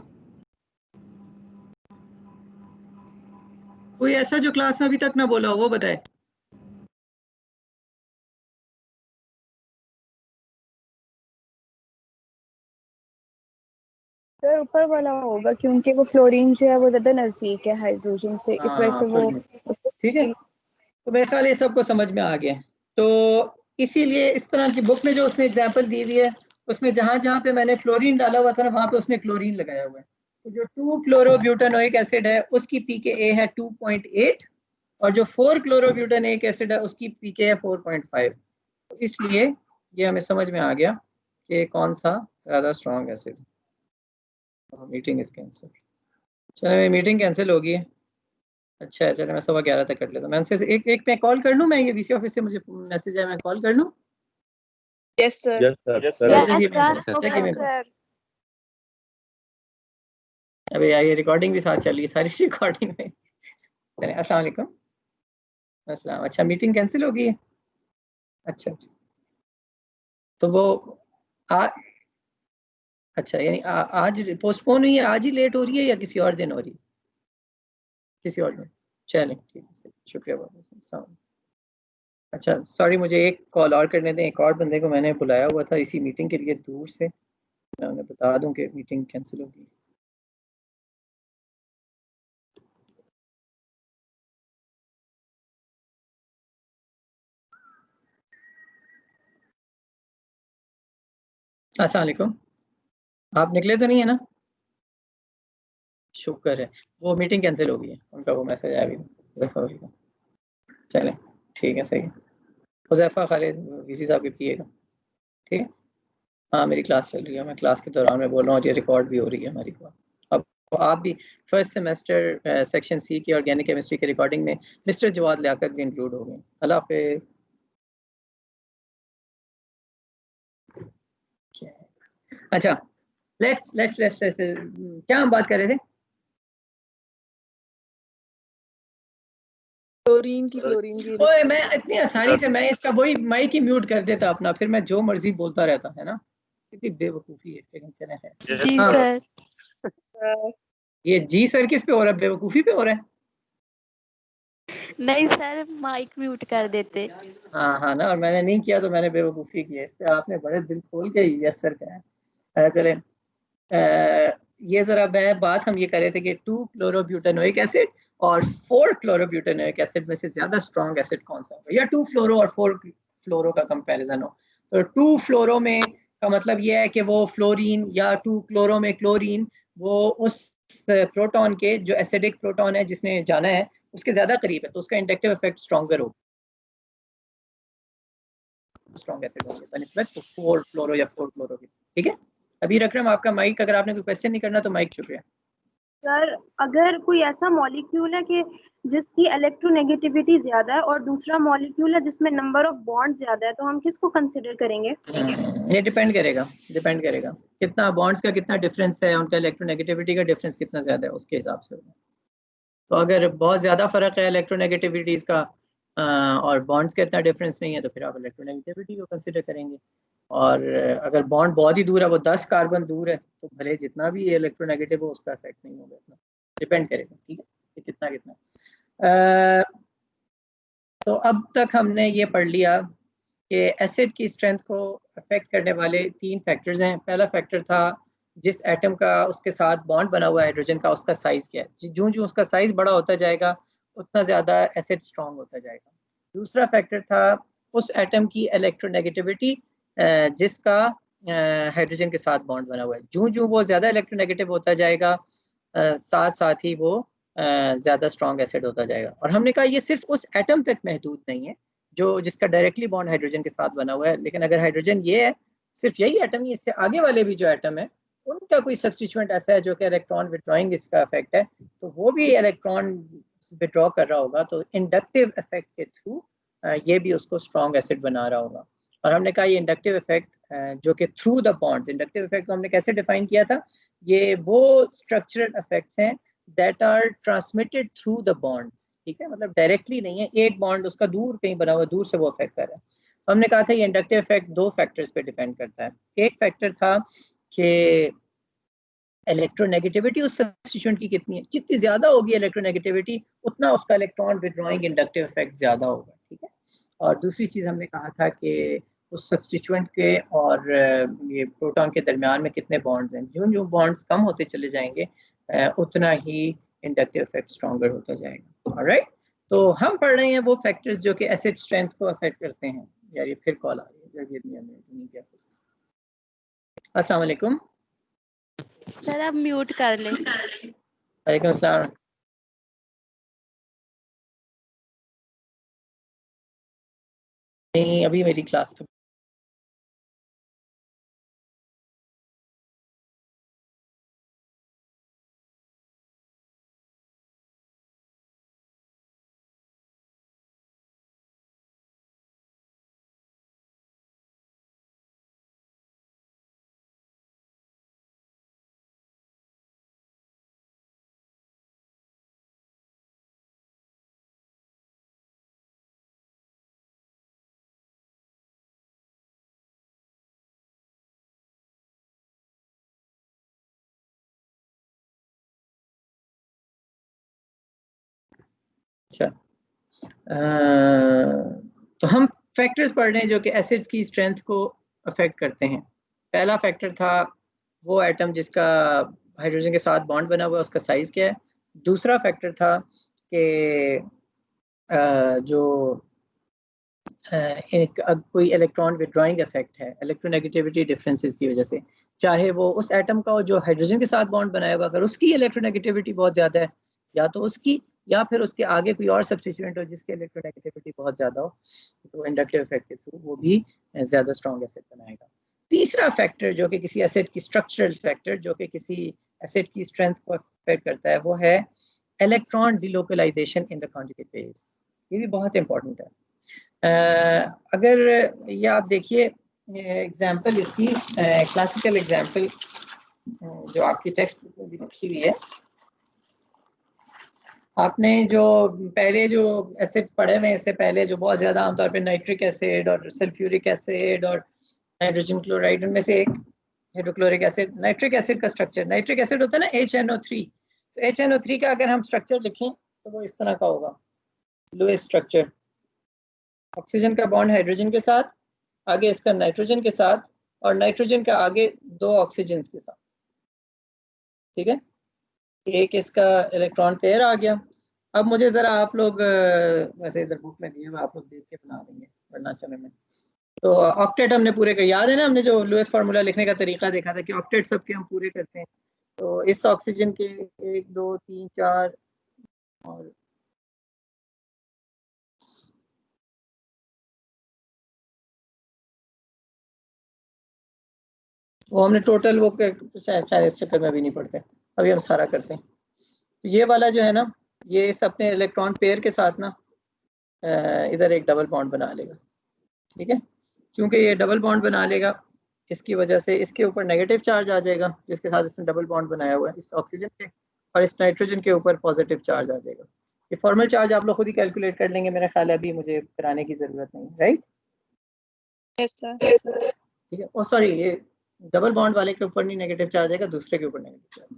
कोई ऐसा जो क्लास में अभी तक ना बोला हो वो बताए। सर ऊपर वाला होगा क्योंकि वो फ्लोरीन जो है वो ज्यादा नजदीक है हाइड्रोजन से, इस वजह से वो ठीक है। तो मेरे ख्याल ये सबको समझ में आ गया। तो इसीलिए इस तरह की बुक में जो उसने एग्जाम्पल दी हुई है उसमें जहां जहां पे मैंने फ्लोरीन डाला हुआ था ना वहां पे उसने क्लोरीन लगाया हुआ है। तो जो 2-क्लोरोब्यूटानोइक एसिड है उसकी pKa है 2.8 और जो 4-क्लोरोब्यूटानोइक एसिड है उसकी pKa है 4.5। तो इसलिए ये हमें समझ में आ गया कि कौन सा ज़्यादा strong acid. Meeting is cancel. चलो मेरी मीटिंग कैंसिल होगी है। अच्छा चलो मैं 11:15 तक कर लेता हूँ। मैं उनसे एक मैं कॉल कर लूँ। मैं ये वीसी ऑफिस से मुझे मैसेज आया, मैं कॉल कर लूँ। Yes sir. Yes sir. Yes, sir sir अबे यार ये रिकॉर्डिंग भी साथ चल रही है, सारी रिकॉर्डिंग में। चले अस्सलाम वालेकुम। अस्सलाम। अच्छा मीटिंग कैंसिल हो गई है। अच्छा अच्छा तो वो अच्छा यानी आज पोस्टपोन हुई है, आज ही लेट हो रही है या किसी और दिन हो रही है? किसी और दिन। चलें ठीक है, शुक्रिया बहुत। अच्छा सॉरी, मुझे एक कॉल और करने दें। एक और बंदे को मैंने बुलाया हुआ था इसी मीटिंग के लिए दूर से। मैं उन्हें बता दूं कि मीटिंग कैंसिल होगी। अस्सलाम वालेकुम। आप निकले तो नहीं है ना? शुक्र है। वो मीटिंग कैंसिल हो गई है, उनका वो मैसेज आया भी। चलें ठीक है, सही है। हुज़ैफ़ा खालिद वीसी साहब के पिएगा, ठीक है। हाँ मेरी क्लास चल रही है, मैं क्लास के दौरान में बोल रहा हूँ, ये रिकॉर्ड भी हो रही है हमारी क्लास। अब आप भी फर्स्ट सेमेस्टर सेक्शन सी की ऑर्गेनिक केमिस्ट्री के रिकॉर्डिंग में मिस्टर जवाद लियाकत भी इंक्लूड हो गए। अल्लाह हाफिज़। अच्छा लेट्स क्या हम बात कर रहे थे? क्लोरीन की ओए मैं इतनी आसानी से मैं इसका वही माइक ही म्यूट कर देता अपना, फिर मैं जो मर्जी बोलता रहता है ना। कितनी बेवकूफ़ी है, लेकिन चले है। Yes, जी हाँ। सर। ये जी सर किस पे हो रहा है? बेवकूफ़ी पे हो रहा है। नहीं सर, माइक म्यूट कर देते। हाँ ना, और मैंने नहीं किया तो मैंने बेवकूफ़ी की है। इस पे आपने बड़े दिल खोल के यस सर कहा है। चले ये जरा बात हम ये कर रहे थे कि 2-क्लोरोब्यूटानोइक एसिड और 4-क्लोरोब्यूटानोइक एसिड में से ज्यादा स्ट्रॉन्ग एसिड कौन सा होगा, या 2-फ्लोरो और 4-फ्लोरो का कंपैरिजन हो। तो 2-फ्लोरो में का मतलब ये है कि वो फ्लोरीन, या 2-क्लोरो में क्लोरीन वो उस प्रोटॉन के जो एसिडिक प्रोटॉन है जिसने जाना है उसके ज्यादा करीब है, तो उसका इंडक्टिव इफेक्ट स्ट्रॉन्गर होगा, स्ट्रॉन्ग एसिड होंगे बनिस्बत 4-फ्लोरो या 4-क्लोरो के। ठीक है। अभी रकरम आपका माइक, अगर आपने कोई क्वेश्चन नहीं करना तो माइक शुक्रिया। सर अगर कोई ऐसा मॉलिक्यूल है कि जिसकी इलेक्ट्रोनेगेटिविटी ज्यादा है और दूसरा मॉलिक्यूल है जिसमें नंबर ऑफ बॉन्ड ज्यादा है, तो हम किसको कंसिडर करेंगे? ये डिपेंड करेगा कितना बॉन्ड्स का कितना डिफरेंस है, उनका इलेक्ट्रोनेगेटिविटी का डिफरेंस कितना ज्यादा है उसके हिसाब से होगा। तो अगर बहुत ज्यादा फर्क है इलेक्ट्रोनेगेटिविटीज का और बॉन्ड्स का इतना डिफरेंस नहीं है तो फिर आप इलेक्ट्रोनेगेटिविटी को कंसिडर करेंगे। और अगर बॉन्ड बहुत ही दूर है, वो 10 कार्बन दूर है, तो भले जितना भी इलेक्ट्रोनेगेटिव हो उसका इफेक्ट नहीं होगा इतना। डिपेंड करेगा, ठीक है, कि कितना। तो अब तक हमने ये पढ़ लिया कि एसिड की स्ट्रेंथ को अफेक्ट करने वाले 3 फैक्टर्स हैं। पहला फैक्टर था जिस एटम का उसके साथ बॉन्ड बना हुआ है हाइड्रोजन का, उसका साइज क्या है। जो उसका साइज बड़ा होता जाएगा उतना ज़्यादा एसिड स्ट्रॉन्ग होता जाएगा। दूसरा फैक्टर था उस एटम की इलेक्ट्रोनेगेटिविटी जिसका हाइड्रोजन के साथ बॉन्ड बना हुआ है। जो वो ज़्यादा इलेक्ट्रोनेगेटिव होता जाएगा साथ साथ ही वो ज़्यादा स्ट्रॉन्ग एसिड होता जाएगा। और हमने कहा ये सिर्फ उस एटम तक महदूद नहीं है जो जिसका डायरेक्टली बॉन्ड हाइड्रोजन के साथ बना हुआ है, लेकिन अगर हाइड्रोजन ये है, सिर्फ यही एटम ही, इससे आगे वाले भी जो एटम है उनका कोई सब्स्टिट्यूएंट ऐसा है जो कि इलेक्ट्रॉन विड्रॉइंग इसका इफेक्ट है, तो वो भी इलेक्ट्रॉन विड्रॉ कर रहा होगा, तो इंडक्टिव इफेक्ट के थ्रू ये भी उसको स्ट्रॉन्ग एसिड बना रहा होगा। और हमने कहा ये इंडक्टिव इफेक्ट जो कि through the bonds, inductive effect को हमने कैसे डिफाइन किया था, ये वो स्ट्रक्चरल इफेक्ट्स हैं that are transmitted through the bonds, ठीक है, मतलब डायरेक्टली नहीं है, एक बॉन्ड उसका दूर कहीं बना हुआ, दूर से वो इफेक्ट कर रहा है। हमने कहा था ये इंडक्टिव इफेक्ट दो फैक्टर्स पे डिपेंड करता है। एक फैक्टर था कि इलेक्ट्रोनेगेटिविटी उस सब्स्टिट्यूएंट की कितनी है, जितनी ज्यादा होगी इलेक्ट्रोनेगेटिविटी उतना उसका इलेक्ट्रॉन विड्रॉइंग इंडक्टिव इफेक्ट ज्यादा होगा, ठीक है। और दूसरी चीज हमने कहा था कि उस सब्स्टिट्यूएंट के और ये प्रोटॉन के दरमियान में कितने बॉन्ड्स हैं, जो जो बॉन्ड्स कम होते चले जाएंगे उतना ही इंडक्टिव इफेक्ट स्ट्रॉन्गर होता जाएगा। ऑलराइट, तो हम पढ़ रहे हैं वो फैक्टर्स जो कि एसिड स्ट्रेंथ को अफेक्ट करते हैं। यार ये फिर कॉल आ रही है, ये नहीं किया। अस्सलाम वालेकुम सर आप म्यूट कर ले। वालेकुम अस्सलाम। नहीं अभी मेरी क्लास अच्छा तो हम फैक्टर्स पढ़ रहे हैं जो कि एसिड्स की स्ट्रेंथ को अफेक्ट करते हैं। पहला फैक्टर था वो एटम जिसका हाइड्रोजन के साथ बॉन्ड बना हुआ है उसका साइज क्या है। दूसरा फैक्टर था कि जो कोई इलेक्ट्रॉन विड्रॉइंग इफेक्ट है इलेक्ट्रोनेगेटिविटी डिफरेंसेस की वजह से, चाहे वो उस एटम का हो जो हाइड्रोजन के साथ बॉन्ड बनाया हुआ, अगर उसकी इलेक्ट्रोनेगेटिविटी बहुत ज़्यादा है या तो उसकी, या फिर उसके आगे कोई और सब्स्टिट्यूएंट हो जिसकी इलेक्ट्रोनेगेटिविटी बहुत ज़्यादा हो, तो इंडक्टिव इफेक्ट के थ्रू वो भी ज़्यादा स्ट्रॉन्ग एसिड बनाएगा। तीसरा फैक्टर जो कि किसी एसिड की स्ट्रक्चरल फैक्टर जो कि किसी एसिड की स्ट्रेंथ को अफेक्ट करता है वो है electron delocalisation in the conjugate base. ये भी बहुत इंपॉर्टेंट है। अगर ये आप देखिए एग्जाम्पल इसकी क्लासिकल एग्जाम्पल जो आपकी टेक्स्ट बुक में भी रखी हुई है, आपने जो पहले जो एसिड्स पढ़े हुए इससे पहले जो बहुत ज़्यादा आमतौर पे नाइट्रिक एसिड और सल्फ्यूरिक एसिड और हाइड्रोजन क्लोराइड, उनमें से एक हाइड्रोक्लोरिक एसिड। नाइट्रिक एसिड का स्ट्रक्चर, नाइट्रिक एसिड होता है ना HNO3, तो HNO3 का अगर हम स्ट्रक्चर लिखें तो वो इस तरह का होगा, लुईस स्ट्रक्चर। ऑक्सीजन का बॉन्ड हाइड्रोजन के साथ, आगे इसका नाइट्रोजन के साथ, और नाइट्रोजन का आगे दो ऑक्सीजन के साथ, ठीक है। एक इसका इलेक्ट्रॉन पेयर आ गया। अब मुझे जरा आप लोग वैसे इधर बुक में दिए हुए आप लोग देख के बना देंगे वरना समय में। तो ऑक्टेट हमने पूरे कर, याद है ना हमने जो लुईस फार्मूला लिखने का तरीका देखा था कि ऑक्टेट सबके हम पूरे करते हैं। तो इस ऑक्सीजन के 1 2 3 4 और वो हमने टोटल वो शायद इस चक्कर में भी नहीं पड़ते, अभी हम सारा करते हैं। तो ये वाला जो है ना, ये इस अपने इलेक्ट्रॉन पेयर के साथ ना इधर एक डबल बॉन्ड बना लेगा, ठीक है। क्योंकि ये डबल बॉन्ड बना लेगा इसकी वजह से इसके ऊपर नेगेटिव चार्ज आ जाएगा जिसके साथ इसने डबल बॉन्ड बनाया हुआ है इस ऑक्सीजन पे, और इस नाइट्रोजन के ऊपर पॉजिटिव चार्ज आ जाएगा। ये फॉर्मल चार्ज आप लोग खुद ही कैलकुलेट कर लेंगे, मेरा ख्याल है अभी मुझे कराने की जरूरत नहीं, राइट। Yes sir. ठीक है, ओ सॉरी, ये डबल बॉन्ड वाले के ऊपर नहीं नेगेटिव चार्ज आएगा, दूसरे के ऊपर नेगेटिव चार्ज।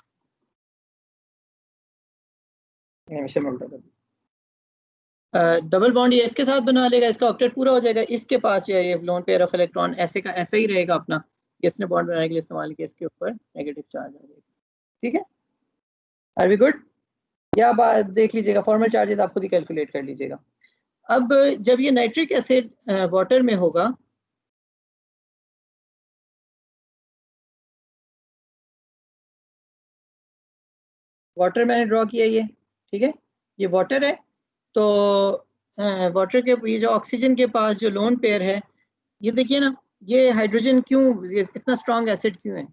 डबल बॉन्ड ये इसके साथ बना लेगा, इसका ऑक्टेट पूरा हो जाएगा। इसके पास जो है ये लोन पेयर ऑफ इलेक्ट्रॉन ऐसे का ऐसा ही रहेगा अपना, इसने बॉन्ड बनाने के लिए इस्तेमाल किया, इसके ऊपर नेगेटिव चार्ज आ जाएगा, ठीक है। Are we good? या बात देख लीजिएगा, फॉर्मल चार्जेस आप खुद ही कैलकुलेट कर लीजिएगा। अब जब ये नाइट्रिक एसिड वाटर में होगा, वाटर मैंने ड्रॉ किया ये, ठीक है, ये वाटर है। तो वाटर के ये जो ऑक्सीजन के पास जो लोन पेयर है, ये देखिए ना, ये हाइड्रोजन क्यों ये इतना स्ट्रॉन्ग एसिड क्यों है?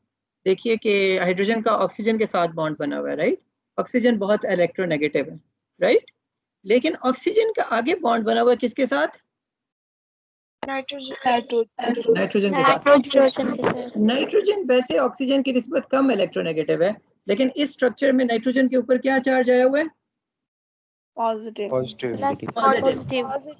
देखिए कि हाइड्रोजन का ऑक्सीजन के साथ बॉन्ड बना हुआ है, राइट। ऑक्सीजन बहुत इलेक्ट्रोनेगेटिव है, राइट। लेकिन ऑक्सीजन का आगे बॉन्ड बना हुआ है किसके साथ? नाइट्रोजन के साथ। नाइट्रोजन वैसे ऑक्सीजन की निस्बत कम इलेक्ट्रोनेगेटिव है, लेकिन इस स्ट्रक्चर में नाइट्रोजन के ऊपर क्या चार्ज आया हुआ है? पॉजिटिव।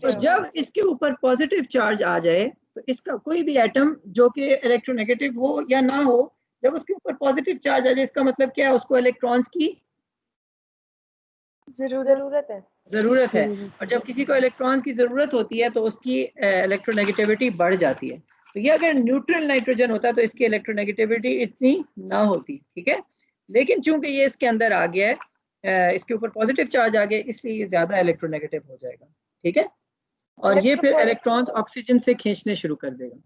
तो जब इसके ऊपर पॉजिटिव चार्ज आ जाए तो इसका कोई भी एटम जो कि इलेक्ट्रोनेगेटिव हो या ना हो, जब उसके ऊपर पॉजिटिव चार्ज आ जाए, इसका मतलब क्या है? उसको इलेक्ट्रॉन्स की जरूरत है। और जब किसी को इलेक्ट्रॉन्स की जरूरत होती है तो उसकी इलेक्ट्रोनेगेटिविटी बढ़ जाती है। तो ये अगर न्यूट्रल नाइट्रोजन होता तो इसकी इलेक्ट्रोनेगेटिविटी इतनी ना होती, ठीक है। लेकिन चूंकि ये इसके अंदर आ गया है, इसके ऊपर पॉजिटिव चार्ज आ गया, इसलिए ये ज्यादा इलेक्ट्रोनेगेटिव हो जाएगा, ठीक है। और ये फिर इलेक्ट्रॉन्स ऑक्सीजन से खींचने शुरू कर देगा।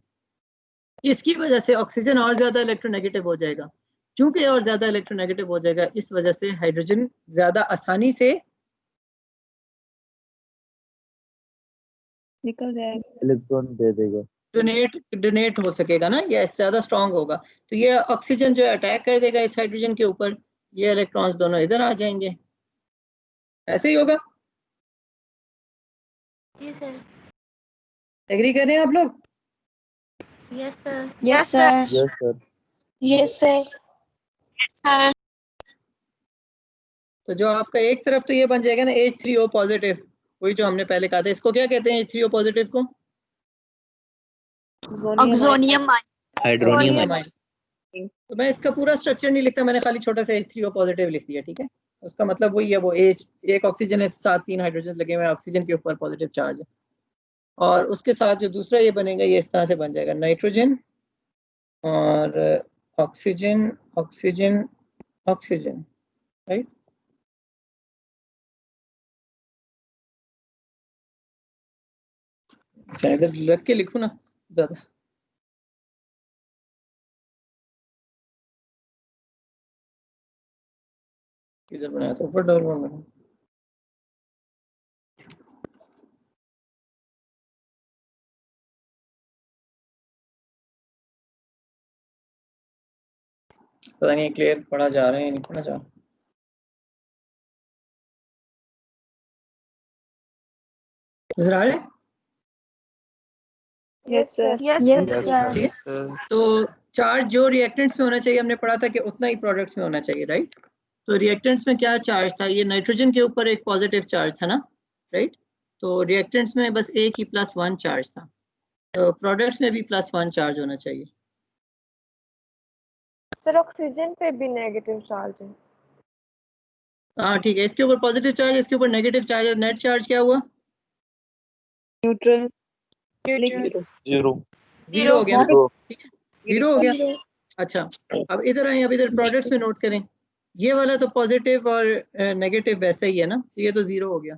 इसकी वजह से ऑक्सीजन और ज्यादा इलेक्ट्रोनेगेटिव हो जाएगा। चूंकि और ज्यादा इलेक्ट्रोनेगेटिव हो जाएगा, इस वजह से हाइड्रोजन ज्यादा आसानी से निकल जाएगा, इलेक्ट्रॉन दे देगा, डोनेट हो सकेगा ना, ये ज्यादा स्ट्रांग होगा। तो ये ऑक्सीजन जो है अटैक कर देगा इस हाइड्रोजन के ऊपर, ये इलेक्ट्रॉन्स दोनों इधर आ जाएंगे। ऐसे ही होगा। जी सर। एग्री कर रहे हैं आप लोग? Yes sir. Yes sir. Yes sir. Yes sir. तो जो आपका एक तरफ तो ये बन जाएगा ना H3O पॉजिटिव, वही जो हमने पहले कहा था। इसको क्या कहते हैं H3O पॉजिटिव को? Oxonium hydronium ion. तो मैं इसका पूरा स्ट्रक्चर नहीं लिखता, मैंने खाली छोटा सा H3O पॉजिटिव लिख दिया, ठीक है। उसका मतलब वही है, वो H, एक ऑक्सीजन है, साथ 3 हाइड्रोजन लगे हुए हैं, ऑक्सीजन के ऊपर पॉजिटिव चार्ज है। और उसके साथ जो दूसरा ये बनेगा, ये इस तरह से बन जाएगा, नाइट्रोजन और ऑक्सीजन, ऑक्सीजन, ऑक्सीजन, राइट। अच्छा, इधर रख के लिखूं ना ज्यादा। किधर बनाया था? ऊपर डबल बॉन्ड बना। पता नहीं क्लियर पढ़ा जा रहा है या नहीं पढ़ा जा रहा। नजर आ रहे हैं? Yes sir. Yes sir. तो चार्ज जो रिएक्टेंट्स में होना चाहिए, हमने पढ़ा था कि उतना ही प्रोडक्ट्स में होना चाहिए, राइट। तो रिएक्टेंट्स में क्या चार्ज था? ये नाइट्रोजन के ऊपर एक पॉजिटिव चार्ज था ना, राइट। तो रिएक्टेंट्स में बस एक ही +1 चार्ज था। तो प्रोडक्ट्स में भी +1 चार्ज होना चाहिए। सर ऑक्सीजन पे भी नेगेटिव चार्ज है। हाँ ठीक है, इसके ऊपर पॉजिटिव चार्ज, इसके ऊपर नेगेटिव चार्ज है। नेट चार्ज क्या हुआ? न्यूट्रल। जीरो हो गया ना, ठीक है, जीरो हो गया। अच्छा, अब इधर आए, अब इधर प्रोडक्ट्स में नोट करें, ये वाला तो पॉजिटिव और नेगेटिव वैसे ही है ना, तो ये तो जीरो हो गया।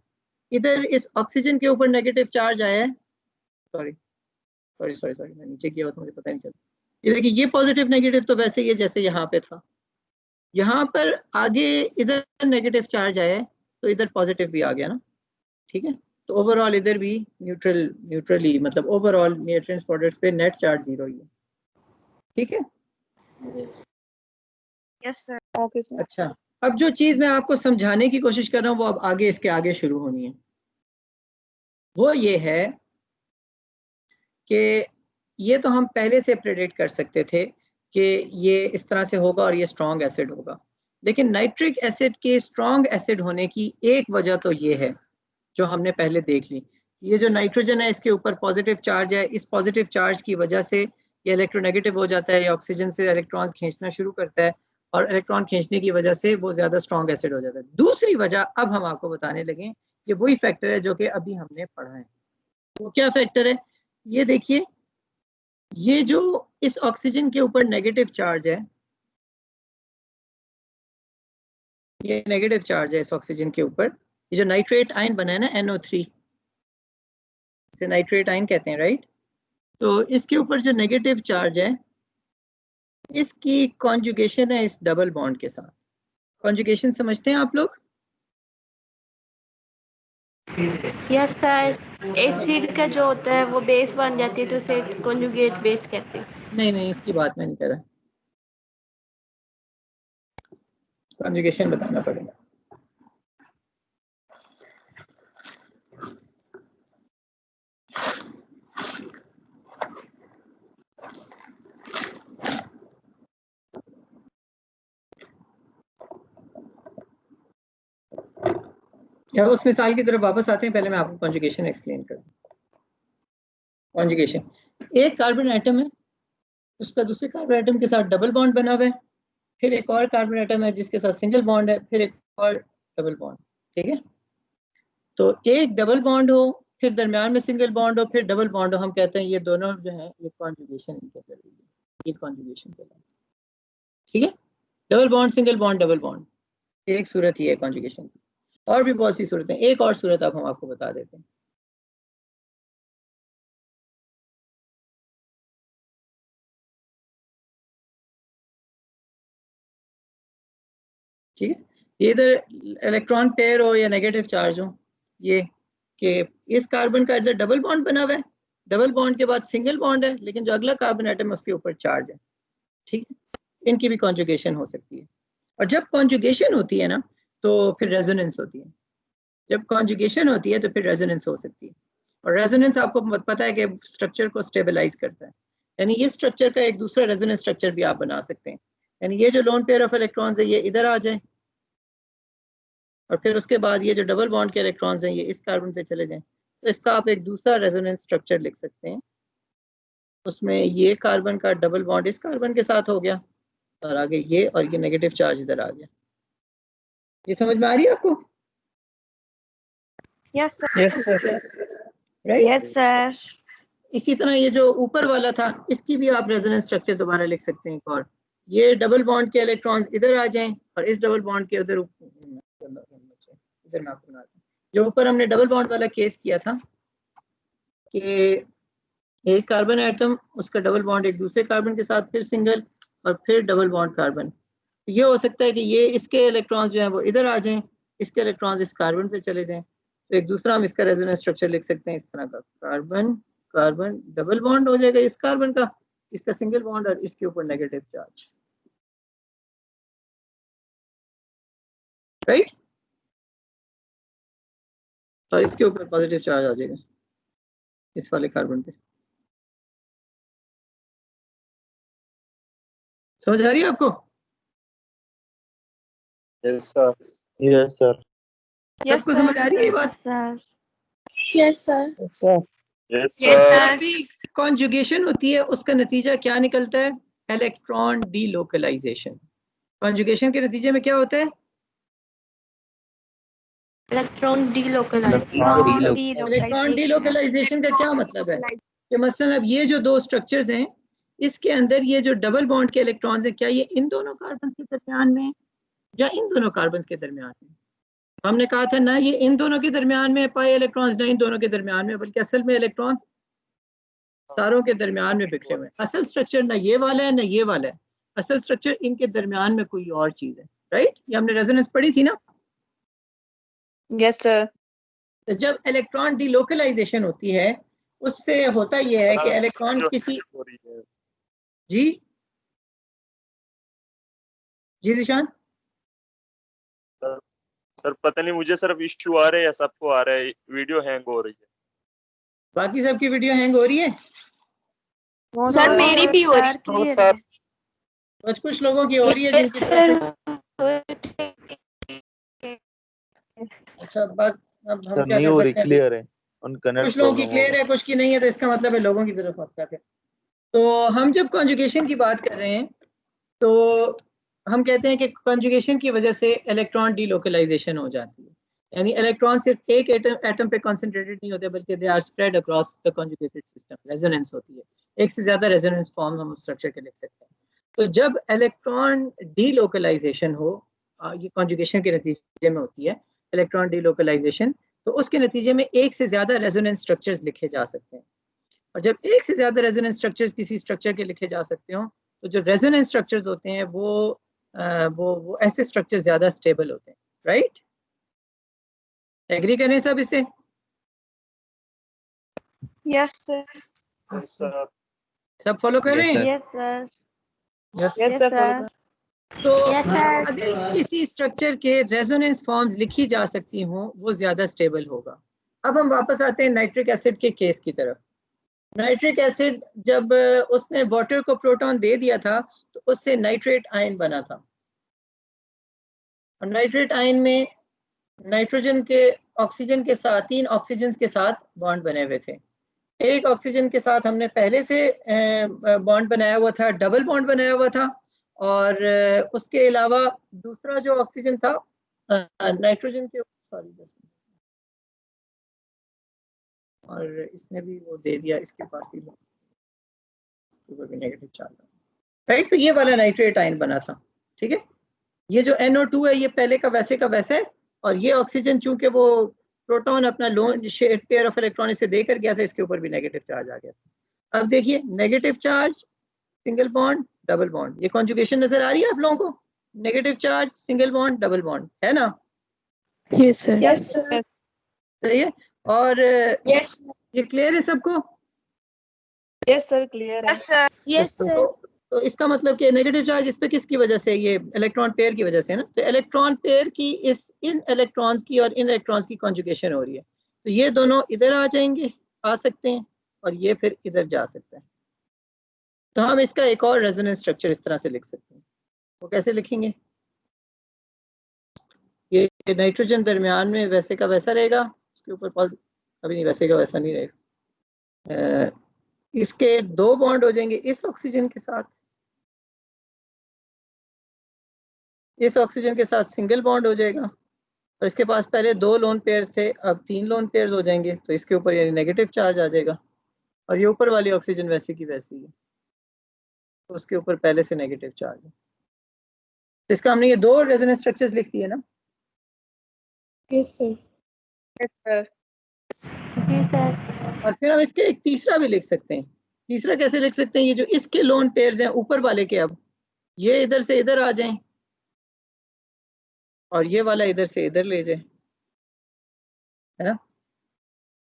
इधर इस ऑक्सीजन के ऊपर नेगेटिव चार्ज आया है, सॉरी मैं नीचे किया हुआ था, मुझे पता नहीं चला। ये देखिए, ये पॉजिटिव नेगेटिव तो वैसे ही है जैसे यहाँ पे था। यहाँ पर आगे इधर नेगेटिव चार्ज आया है तो इधर पॉजिटिव भी आ गया ना, ठीक है। तो ओवरऑल इधर भी न्यूट्रली, मतलब ओवरऑल न्यूट्रिएंट्स प्रोडक्ट्स पे नेट चार्ज जीरो ही है, ठीक है। Yes sir. Okay sir. अच्छा, अब जो चीज मैं आपको समझाने की कोशिश कर रहा हूँ वो अब आगे इसके आगे शुरू होनी है। वो ये है कि ये तो हम पहले से प्रेडिक्ट कर सकते थे कि ये इस तरह से होगा और ये स्ट्रॉन्ग एसिड होगा। लेकिन नाइट्रिक एसिड के स्ट्रॉन्ग एसिड होने की एक वजह तो ये है जो हमने पहले देख ली। ये जो नाइट्रोजन है, इसके ऊपर पॉजिटिव चार्ज है, इस पॉजिटिव चार्ज की वजह से ये इलेक्ट्रोनेगेटिव हो जाता है, ये ऑक्सीजन से इलेक्ट्रॉन्स खींचना शुरू करता है और इलेक्ट्रॉन खींचने की वजह से वो ज्यादा स्ट्रॉन्ग एसिड हो जाता है। दूसरी वजह अब हम आपको बताने लगे, ये वही फैक्टर है जो कि अभी हमने पढ़ा है। वो क्या फैक्टर है? ये देखिए, ये जो इस ऑक्सीजन के ऊपर नेगेटिव चार्ज है, ये नेगेटिव चार्ज है इस ऑक्सीजन के ऊपर, ये जो नाइट्रेट आयन बना है ना NO3, इसे नाइट्रेट आयन कहते हैं, राइट। तो इसके ऊपर जो नेगेटिव चार्ज है, इसकी कॉन्जुगेशन है इस डबल बॉन्ड के साथ। कॉन्जुगेशन समझते हैं आप लोग? यस सर, एसिड का जो होता है वो बेस बन जाती है तो उसे कॉन्जुगेट बेस कहते हैं। नहीं, इसकी बात मैं नहीं कर रहा, कॉन्जुगेशन बताना पड़ेगा। या उस मिसाल की तरफ वापस आते हैं, पहले मैं आपको कॉन्जुगेशन एक्सप्लेन कर दूं। कॉन्जुगेशन, एक कार्बन एटम है, उसका दूसरे कार्बन एटम के साथ डबल बॉन्ड बना हुआ है, फिर एक और कार्बन एटम है जिसके साथ सिंगल बॉन्ड है, फिर एक और डबल बॉन्ड, ठीक है। तो एक डबल बॉन्ड हो, फिर दरमियान में सिंगल बॉन्ड हो, फिर डबल बॉन्ड हो, हम कहते हैं ये दोनों जो है ये कॉन्जुगेशन इनके करेंगे, ये कॉन्जुगेशन कहलाता है, ठीक है। Double bond, single bond, double bond, एक सूरत ही है कॉन्जुगेशन की। और भी बहुत सी सूरतें, एक और सूरत आप हम आपको बता देते हैं। ठीक है, ये इधर इलेक्ट्रॉन पेयर हो या नेगेटिव चार्ज हो, ये कि इस कार्बन का इधर डबल बॉन्ड बना हुआ है, डबल बॉन्ड के बाद सिंगल बॉन्ड है, लेकिन जो अगला कार्बन एटम है उसके ऊपर चार्ज है, ठीक है। इनकी भी कॉन्जुगेशन हो सकती है। और जब कॉन्जुगेशन होती है ना तो फिर रेजोनेंस होती है, जब कॉन्जुगेशन होती है तो फिर रेजोनेंस हो सकती है। और रेजोनेंस आपको पता है कि स्ट्रक्चर को स्टेबलाइज करता है, यानी ये स्ट्रक्चर का एक दूसरा रेजोनेंस स्ट्रक्चर भी आप बना सकते हैं, यानी ये जो लोन पेयर ऑफ इलेक्ट्रॉन्स है ये इधर आ जाए, और फिर उसके बाद ये जो डबल बॉन्ड के इलेक्ट्रॉन्स हैं ये इस कार्बन पे चले जाएं, तो इसका आप एक दूसरा रेजोनेंस स्ट्रक्चर लिख सकते हैं। उसमें ये कार्बन का डबल बॉन्ड इस कार्बन के साथ हो गया, और आगे ये, और ये नेगेटिव चार्ज इधर आ गया। ये समझ में आ रही है आपको? Yes sir. Yes sir. Right, yes sir. इसी तरह ये जो ऊपर वाला था इसकी भी आप रेजोनेंस स्ट्रक्चर दोबारा लिख सकते हैं एक और, ये डबल बॉन्ड के इलेक्ट्रॉन्स इधर आ जाएं और इस डबल बॉन्ड के उधर इधर मैं आपको बनाता हूं। जो ऊपर हमने डबल बॉन्ड वाला केस किया था कि एक कार्बन एटम, उसका डबल बॉन्ड एक दूसरे कार्बन के साथ, फिर सिंगल, और फिर डबल बॉन्ड कार्बन। ये हो सकता है कि ये इसके इलेक्ट्रॉन्स जो हैं वो इधर आ जाएं, इसके इलेक्ट्रॉन्स इस कार्बन पे चले जाएं, तो एक दूसरा हम इसका रेजोनेंस स्ट्रक्चर लिख सकते हैं इस तरह का, कार्बन कार्बन डबल बॉन्ड हो जाएगा इस कार्बन का, इसका सिंगल बॉन्ड, और इसके ऊपर नेगेटिव चार्ज, राइट, और इसके ऊपर पॉजिटिव चार्ज आ जाएगा इस वाले कार्बन पे। समझ आ रही है आपको? Yes sir. Yes sir. सबको समझ आ रही है ये बात? Sir yes sir. Sir yes Yes, sir. sir. Conjugation होती है, उसका नतीजा क्या निकलता है? Electron delocalisation. कॉन्जुगेशन के नतीजे में क्या होता है? इलेक्ट्रॉन इलेक्ट्रॉन डीलोकलाइजेशन का क्या मतलब है कि मसलन अब ये जो दो स्ट्रक्चर्स हैं इसके अंदर ये जो डबल बॉन्ड के इलेक्ट्रॉन्स हैं, क्या ये इन दोनों कार्बन के दरमियान में या इन दोनों कार्बन के दरमियान में? हमने कहा था ना ये इन दोनों के दरमियान में पाए इलेक्ट्रॉन्स, ना इन दोनों के दरमियान में, बल्कि असल में इलेक्ट्रॉन्स सारों के दरमियान में बिखरे हुए हैं। असल स्ट्रक्चर ना ये वाला है ना ये वाला है, असल स्ट्रक्चर इनके दरमियान में कोई और चीज है, राइट। ये हमने रेजोनेंस पढ़ी थी ना। Yes sir. तो जब इलेक्ट्रॉन डीलोकलाइजेशन होती है उससे होता यह है कि इलेक्ट्रॉन जो किसी, हो रही है। जी जी जिशान, सर पता नहीं मुझे सिर्फ इश्यू आ रहे हैं या सबको आ रहा है, वीडियो हैंग हो रही है। बाकी सबकी वीडियो हैंग हो रही है? सर मेरी भी हो रही तो सर कुछ लोगों की हो रही है जिनकी तरफ से। अच्छा बात, अब हम सर क्या नहीं कर हो रही, सकते हैं? क्लियर है, उन कनेक्ट कुछ लोगों की प्रॉब्लम क्लियर है, कुछ की नहीं है, तो इसका मतलब है लोगों की तरफ मसला है। तो हम जब कॉन्जुगेशन की बात कर रहे हैं तो हम कहते हैं कि कॉन्जुगेशन की वजह से इलेक्ट्रॉन डीलोकलाइजेशन हो जाती है, यानी इलेक्ट्रॉन सिर्फ एक एटम पे कॉन्सेंट्रेटेड नहीं होते बल्कि they are spread across the conjugated system. Resonance होती है, एक से ज्यादा रेजोनेंस फॉर्म हम स्ट्रक्चर के लिख सकते हैं। तो जब इलेक्ट्रॉन डीलोकलाइजेशन हो, ये कॉन्जुगेशन के नतीजे में होती है इलेक्ट्रॉन डीलोकलाइजेशन, तो उसके नतीजे में एक से ज्यादा रेजोनेंस स्ट्रक्चर्स लिखे जा सकते हैं। और जब एक से ज्यादा रेजोनेंस स्ट्रक्चर्स किसी स्ट्रक्चर के लिखे जा सकते हो तो जो रेजोनेंस स्ट्रक्चर्स होते हैं वो ऐसे स्ट्रक्चर ज्यादा स्टेबल होते हैं, राइट। एग्री करें सब इससे? Yes sir. Yes, sir. सब फॉलो कर रहे हैं? Yes sir. Yes, Yes, Yes, sir. sir. Follow. तो Yes, sir. अगर किसी स्ट्रक्चर के रेजोनेंस फॉर्म्स लिखी जा सकती हों वो ज्यादा स्टेबल होगा। अब हम वापस आते हैं नाइट्रिक एसिड के केस की तरफ। नाइट्रिक एसिड जब उसने वाटर को प्रोटॉन दे दिया था तो उससे नाइट्रेट आयन बना था, और नाइट्रेट आयन में नाइट्रोजन के ऑक्सीजन के साथ 3 ऑक्सीजन के साथ बॉन्ड बने हुए थे। एक ऑक्सीजन के साथ हमने पहले से बॉन्ड बनाया हुआ था, डबल बॉन्ड बनाया हुआ था, और उसके अलावा दूसरा जो ऑक्सीजन था नाइट्रोजन के, सॉरी और इसने भी वो दे दिया, इसके पास भी नेगेटिव चार्ज, राइट। तो ये वाला नाइट्रेट आयन बना था, ठीक है। ये जो NO2 है ये पहले का वैसे, और ये ऑक्सीजन चूंकि वो प्रोटॉन अपना loan share pair of electron इसे देकर गया था, इसके ऊपर भी नेगेटिव चार्ज आ गया था। अब देखिए negative charge, single bond, double bond, ये कॉन्जुगेशन नजर आ रही है आप लोगों को? Negative charge, single bond, double bond, है ना? Yes, sir. Yes sir. सही है। और Yes. ये क्लियर है सबको? Yes, sir. Clear है. Yes sir. Yes sir. तो इसका मतलब कि नेगेटिव चार्ज इस पे किसकी वजह से? ये इलेक्ट्रॉन पेयर की वजह से है ना। तो इलेक्ट्रॉन पेयर की इन इलेक्ट्रॉन्स की और इन इलेक्ट्रॉन्स की कॉन्जुगेशन हो रही है, तो ये दोनों इधर आ जाएंगे, आ सकते हैं, और ये फिर इधर जा सकते हैं। तो हम इसका एक और रेजोनेंस स्ट्रक्चर इस तरह से लिख सकते हैं। वो कैसे लिखेंगे? ये नाइट्रोजन दरमियान में वैसे का वैसा रहेगा, इसके ऊपर अभी नहीं, वैसे का वैसा नहीं रहेगा। इसके 2 बॉन्ड हो जाएंगे इस ऑक्सीजन के साथ, इस ऑक्सीजन के साथ सिंगल बॉन्ड हो जाएगा, और इसके पास पहले 2 लोन पेयर्स थे, अब 3 लोन पेयर्स हो जाएंगे, तो इसके ऊपर यानी नेगेटिव चार्ज आ जाएगा, और ये ऊपर वाली ऑक्सीजन वैसी की वैसी है, तो उसके ऊपर पहले से नेगेटिव चार्ज है। तो इसका हमने ये 2 रेजोनेंस स्ट्रक्चर्स लिख दिए ना। Yes, sir. Yes, sir. जी सर। और फिर हम इसके एक तीसरा भी लिख सकते हैं। तीसरा कैसे लिख सकते हैं? ये जो इसके लोन पेयर्स हैं ऊपर वाले के, अब ये इधर से इधर आ जाएं और ये वाला इधर से इधर ले जाए, है ना।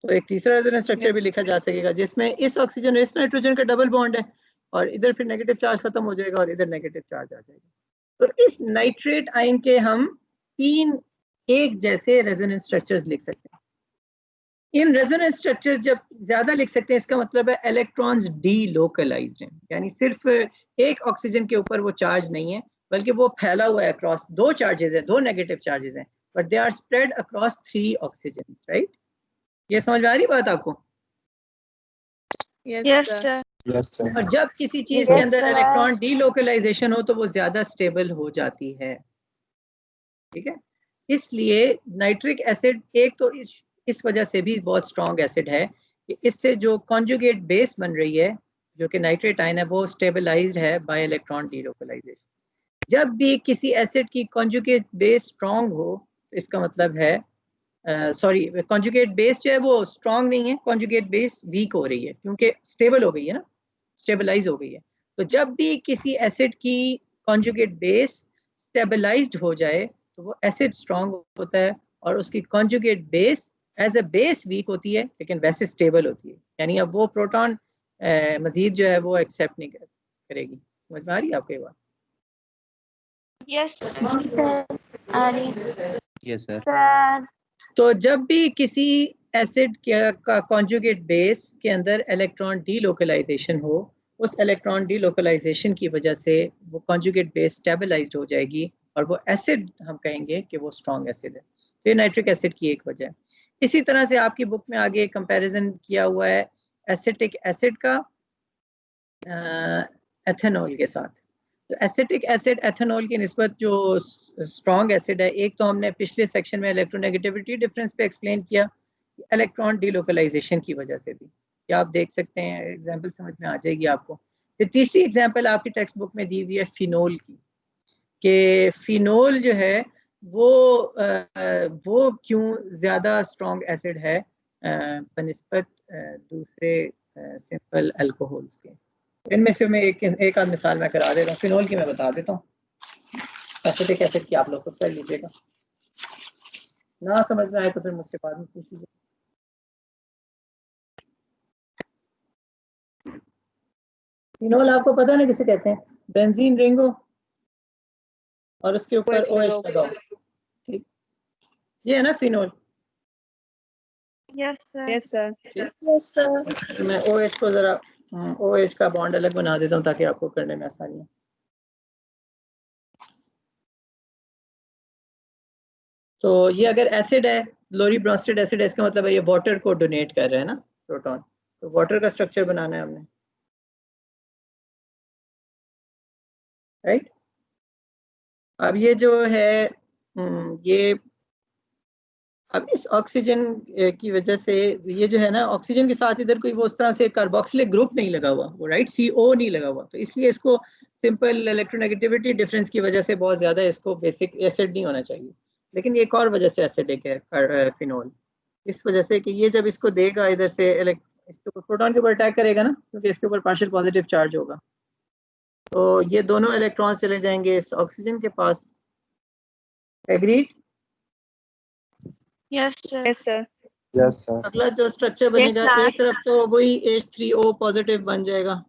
तो एक तीसरा रेजोनेंस स्ट्रक्चर भी लिखा जा सकेगा जिसमें इस ऑक्सीजन और इस नाइट्रोजन का डबल बॉन्ड है, और इधर फिर नेगेटिव चार्ज खत्म हो जाएगा और इधर नेगेटिव चार्ज आ जाएगा। तो इस नाइट्रेट आयन के हम 3 एक जैसे रेजोनेंस स्ट्रक्चर्स लिख सकते हैं। इन रेजोनेंस स्ट्रक्चर्स जब ज्यादा लिख सकते हैं, इसका मतलब है इलेक्ट्रॉन्स डीलोकलाइज्ड हैं, यानी सिर्फ एक ऑक्सीजन के ऊपर वो चार्ज नहीं है, बल्कि वो फैला हुआ है अक्रॉस 2 चार्जेस है, 2 नेगेटिव चार्जेस हैं, but they are spread across 3 oxygen, right. ये समझ में आ रही बात आपको? Yes, yes sir. Sir. Yes, sir. और जब किसी चीज Yes, के अंदर sir. इलेक्ट्रॉन डीलोकलाइजेशन हो तो वो ज्यादा स्टेबल हो जाती है, ठीक है। इसलिए नाइट्रिक एसिड एक तो इस वजह से भी बहुत स्ट्रॉन्ग एसिड है कि इससे जो कॉन्जुगेट बेस बन रही है, जो कि नाइट्रेट आयन है, वो स्टेबलाइज्ड है बाय इलेक्ट्रॉन डीलोकलाइजेशन। जब भी किसी एसिड की कॉन्जुगेट बेस स्ट्रॉन्ग हो तो इसका मतलब है सॉरी कॉन्जुगेट बेस जो है वो स्ट्रॉन्ग नहीं है, कॉन्जुगेट बेस वीक हो रही है क्योंकि स्टेबल हो गई है ना, स्टेबलाइज हो गई है। तो जब भी किसी एसिड की कॉन्जुगेट बेस स्टेबलाइज्ड हो जाए तो वो एसिड स्ट्रॉन्ग होता है, और उसकी conjugate base as a base weak होती है लेकिन वैसे स्टेबल होती है, यानी अब वो प्रोटॉन मजीद जो है वो एक्सेप्ट नहीं करेगी। समझ में आ रही है आपको ये बात? यस जी सर। आ रही Yes, sir. सर। तो जब भी किसी एसिड का कॉन्जुगेट बेस के अंदर इलेक्ट्रॉन डीलोकलाइजेशन हो, उस इलेक्ट्रॉन डीलोकलाइजेशन की वजह से वो कॉन्जुगेट बेस स्टेबलाइज्ड हो जाएगी और वो एसिड हम कहेंगे कि वो स्ट्रॉन्ग एसिड है। तो ये नाइट्रिक एसिड की एक वजह है। इसी तरह से आपकी बुक में आगे कंपैरिजन किया हुआ है एसिटिक एसिड का एथेनॉल के साथ। तो एसिटिक एसिड एथेनॉल की निस्बत जो स्ट्रॉन्ग एसिड है, एक तो हमने पिछले सेक्शन में इलेक्ट्रोनेगेटिविटी डिफरेंस पे एक्सप्लेन किया, इलेक्ट्रॉन डीलोकलाइजेशन की वजह से भी, क्या आप देख सकते हैं, एग्जांपल समझ में आ जाएगी आपको। फिर तीसरी एग्जांपल आपकी टेक्स्ट बुक में दी हुई है फिनोल की, कि फिनोल जो है वो क्यों ज़्यादा स्ट्रॉन्ग एसिड है बनिस्बत दूसरे सिंपल अल्कोहल्स के। इनमें से मैं एक आध मिसाल मैं करा देता हूँ। फिनोल की मैं बता देता हूँ, एसिटिक एसिड की आप लोग खुद कर लीजिएगा, ना समझ में आए तो फिर मुझसे बाद में पूछ लीजिए। फिनोल आपको पता है ना किसे कहते हैं? बेंजीन रिंग हो और उसके ऊपर OH OH लगाओ। लगाओ, ठीक, ये है ना phenol. Yes sir. Yes sir. Yes sir. मैं OH को जरा OH का बॉन्ड अलग बना देता हूँ ताकि आपको करने में आसानी हो। तो ये अगर एसिड है, लोरी ब्रोस्टेड एसिड है, इसका मतलब है ये वाटर को डोनेट कर रहा है ना प्रोटॉन। तो वाटर का स्ट्रक्चर बनाना है हमने, राइट। अब ये जो है ये अब इस ऑक्सीजन की वजह से ये जो है ना, ऑक्सीजन के साथ इधर कोई वो उस तरह से कार्बोक्सिलिक ग्रुप नहीं लगा हुआ, वो राइट CO नहीं लगा हुआ, तो इसलिए इसको सिंपल इलेक्ट्रोनेगेटिविटी डिफरेंस की वजह से बहुत ज्यादा इसको बेसिक एसिड नहीं होना चाहिए। लेकिन एक और वजह से एसिडिक है फिनोल, इस वजह से कि ये जब इसको देगा इधर से इसके ऊपर प्रोटॉन के ऊपर अटैक करेगा ना, क्योंकि इसके ऊपर पार्शियल पॉजिटिव चार्ज होगा, तो ये दोनों इलेक्ट्रॉन्स चले जाएंगे इस ऑक्सीजन के पास। Agreed? Yes sir. Yes sir. Yes sir. अगला जो स्ट्रक्चर बनेगा sir. एक तरफ तो वही H3O पॉजिटिव बन जाएगा,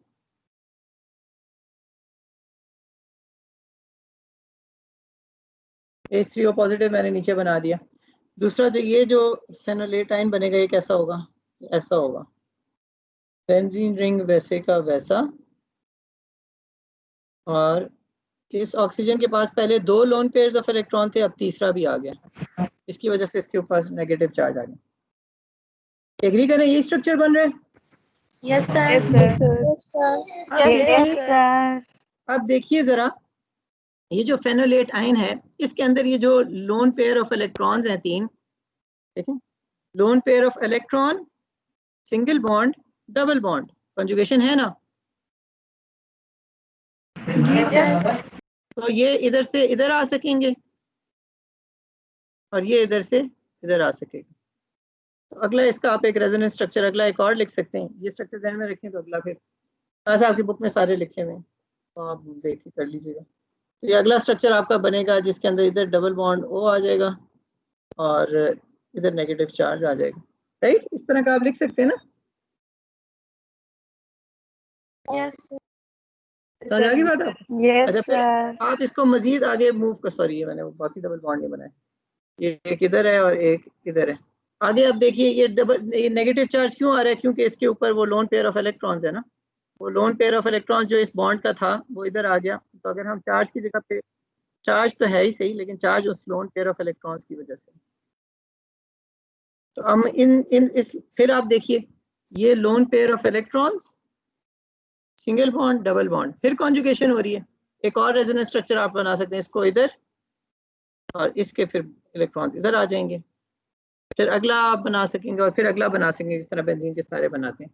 H3O पॉजिटिव मैंने नीचे बना दिया। दूसरा जो ये जो फेनोलेटाइन बनेगा ये कैसा होगा? ऐसा होगा, बेंजीन रिंग वैसे का वैसा, और इस ऑक्सीजन के पास पहले 2 लोन पेयर्स ऑफ इलेक्ट्रॉन थे, अब तीसरा भी आ गया, इसकी वजह से इसके ऊपर नेगेटिव चार्ज आ गया। एग्री करें, यही स्ट्रक्चर बन रहा है। Yes sir. Yes sir. Yes sir. अब देखिए, सर। अब देखिए जरा, ये जो फेनोलेट आयन है इसके अंदर ये जो लोन पेयर ऑफ इलेक्ट्रॉन्स हैं 3, ठीक है, lone pair of electron, single bond, double bond, conjugation है ना। जी सर। तो ये इधर से इधर आ सकेंगे और ये इधर से इधर आ सकेगा। तो अगला इसका आप एक रेजोनेंस स्ट्रक्चर अगला एक और लिख सकते हैं, ये स्ट्रक्चर ध्यान में रखें। तो अगला फिर ऐसा आपकी बुक में सारे लिखे हुए हैं, तो आप देख के कर लीजिएगा। तो ये अगला स्ट्रक्चर आपका बनेगा जिसके अंदर इधर डबल बॉन्ड O आ जाएगा और इधर नेगेटिव चार्ज आ जाएगा, राइट। इस तरह का आप लिख सकते हैं ना। Yes sir. समझ आ गई बात आपको? यस अच्छा, फिर सर। आप इसको मजीद आगे मूव कर, सॉरी ये मैंने बाकी डबल बॉन्ड नहीं बनाया, ये एक इधर है और एक इधर है। आगे आप देखिए ये नेगेटिव चार्ज क्यों आ रहा है? क्योंकि इसके ऊपर वो लोन पेयर ऑफ इलेक्ट्रॉन्स है ना, वो लोन पेयर ऑफ इलेक्ट्रॉन्स जो इस बॉन्ड का था वो इधर आ गया। तो अगर हम चार्ज की जगह पे, चार्ज तो है ही सही लेकिन चार्ज उस लोन पेयर ऑफ इलेक्ट्रॉन्स की वजह से, तो हम इन इन इस फिर आप देखिए ये lone pair of electrons, single bond, double bond, फिर कॉन्जुगेशन हो रही है। एक और रेजोनेंस स्ट्रक्चर आप बना सकते हैं, इसको इधर और इसके फिर इलेक्ट्रॉन्स इधर आ जाएंगे, फिर अगला आप बना सकेंगे और फिर अगला बना सकेंगे, जिस तरह बेंजीन के सारे बनाते हैं।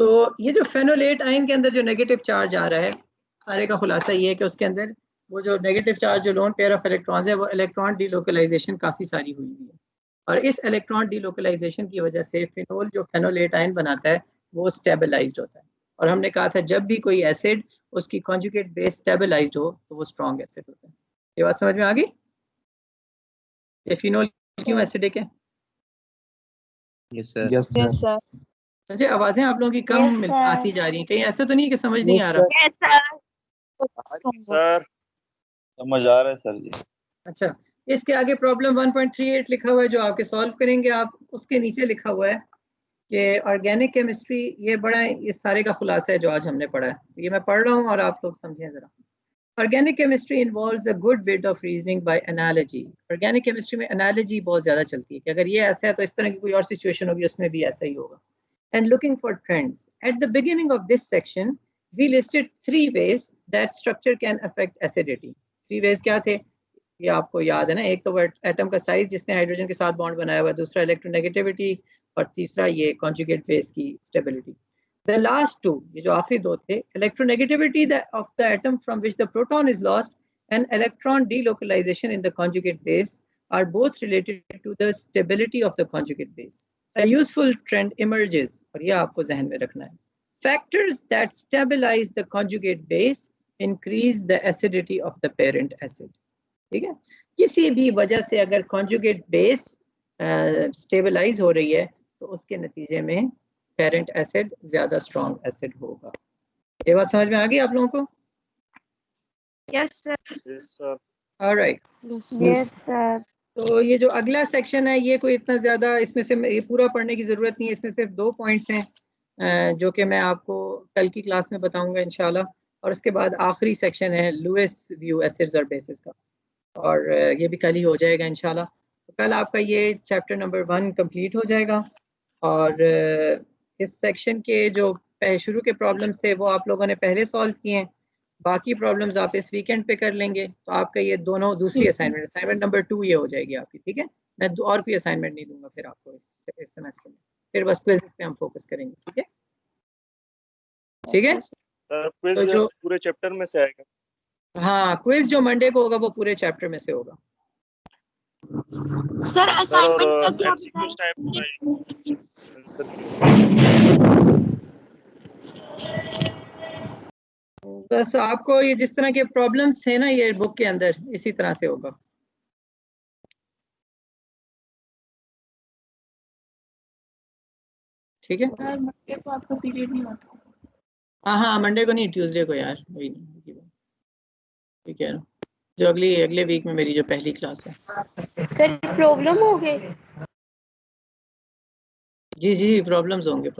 तो ये जो फेनोलेट आयन के अंदर जो नेगेटिव चार्ज आ रहा है, सारे का खुलासा ये है कि उसके अंदर वो जो नेगेटिव चार्ज जो लोन पेयर ऑफ इलेक्ट्रॉन्स है वो इलेक्ट्रॉन डीलोकलाइजेशन काफ़ी सारी हुई हुई है, और इस इलेक्ट्रॉन डीलोकलाइजेशन की वजह से फिनोल जो फेनोलेट आयन बनाता है वो स्टेबलाइज्ड होता है। और हमने कहा था जब भी कोई एसिड उसकी कॉन्जुगेट बेस स्टेबलाइज्ड हो तो वो स्ट्रॉन्ग एसिड होता है। ये बात समझ में आ गई? ये फिनोल क्यों एसिडिक है? Yes sir. Yes sir. मुझे आवाजें आप लोगों की कम आती जा रही हैं, कहीं ऐसा तो नहीं कि समझ नहीं आ रहा? Yes sir. सर समझ आ रहा है सर जी। अच्छा, इसके आगे प्रॉब्लम 1.38 लिखा हुआ है जो आपके सॉल्व करेंगे आप, उसके नीचे लिखा हुआ है कि ऑर्गेनिक केमिस्ट्री, ये बड़ा इस सारे का खुलासा है जो आज हमने पढ़ा है। ये मैं पढ़ रहा हूँ और आप लोग समझें जरा। Organic chemistry involves a good bit of reasoning bye analogy. Organic chemistry में एनालॉजी बहुत ज़्यादा चलती है कि अगर ये ऐसा है तो इस तरह की कोई और सिचुएशन होगी उसमें भी ऐसा ही होगा। And looking for trends. At the beginning of this section, we listed 3 ways that structure can affect acidity. 3 ways क्या थे? ये आपको याद है ना, एक तो एटम का साइज जिसने हाइड्रोजन के साथ बॉन्ड बनाया हुआ है, दूसरा इलेक्ट्रोनेगेटिविटी और तीसरा ये कॉन्जुगेट बेस की स्टेबिलिटी। The last two, ये जो आखिरी दो थे, electronegativity of the atom from which the proton is lost and electron delocalization in the conjugate base are both related to the stability of the conjugate base. A useful trend emerges, और ये आपको जहन में रखना है. Factors that stabilize the conjugate base increase the acidity of the parent acid. ठीक है, किसी भी वजह से अगर conjugate base stabilize हो रही है तो उसके नतीजे में पेरेंट एसिड ज्यादा स्ट्रॉन्ग एसिड होगा। ये बात समझ में आ गई आप लोगों को? Yes sir. Yes, sir. Alright. Yes sir. तो ये जो अगला सेक्शन है ये कोई इतना ज़्यादा इसमें से ये पूरा पढ़ने की ज़रूरत नहीं है, इसमें सिर्फ 2 पॉइंट्स हैं जो कि मैं आपको कल की क्लास में बताऊंगा इंशाल्लाह। और उसके बाद आखिरी सेक्शन है लुइस व्यू एसिड्स और बेसिस का, और ये भी कल ही हो जाएगा इंशाल्लाह। तो कल आपका ये चैप्टर नंबर 1 कंप्लीट हो जाएगा। और इस सेक्शन के जो शुरू के प्रॉब्लम्स थे वो आप लोगों ने पहले सॉल्व किए हैं, बाकी प्रॉब्लम्स आप इस वीकेंड पे कर लेंगे। तो आपका ये दोनों दूसरी असाइनमेंट नंबर 2 ये हो जाएगी आपकी, ठीक है। मैं और कोई असाइनमेंट नहीं दूंगा फिर आपको इस सेमेस्टर में, फिर बस क्विज़ पे हम फोकस करेंगे, ठीक है। ठीक है सर क्विज तो जो पूरे चैप्टर में से आएगा? हाँ, क्विज जो मंडे को होगा वो पूरे चैप्टर में से होगा। सर सर और असाइनमेंट का क्या MCQ टाइप सर बस आपको ये जिस तरह के प्रॉब्लम्स थे ना ये बुक के अंदर, इसी तरह से होगा। ठीक है। मंडे को आपका पीरियड नहीं होता? हाँ मंडे को नहीं, ट्यूसडे को यार, वही नहीं, ठीक है। जो अगले वीक में मेरी जो पहली क्लास है। सर प्रॉब्लम हो गई? जी प्रॉब्लम्स होंगे।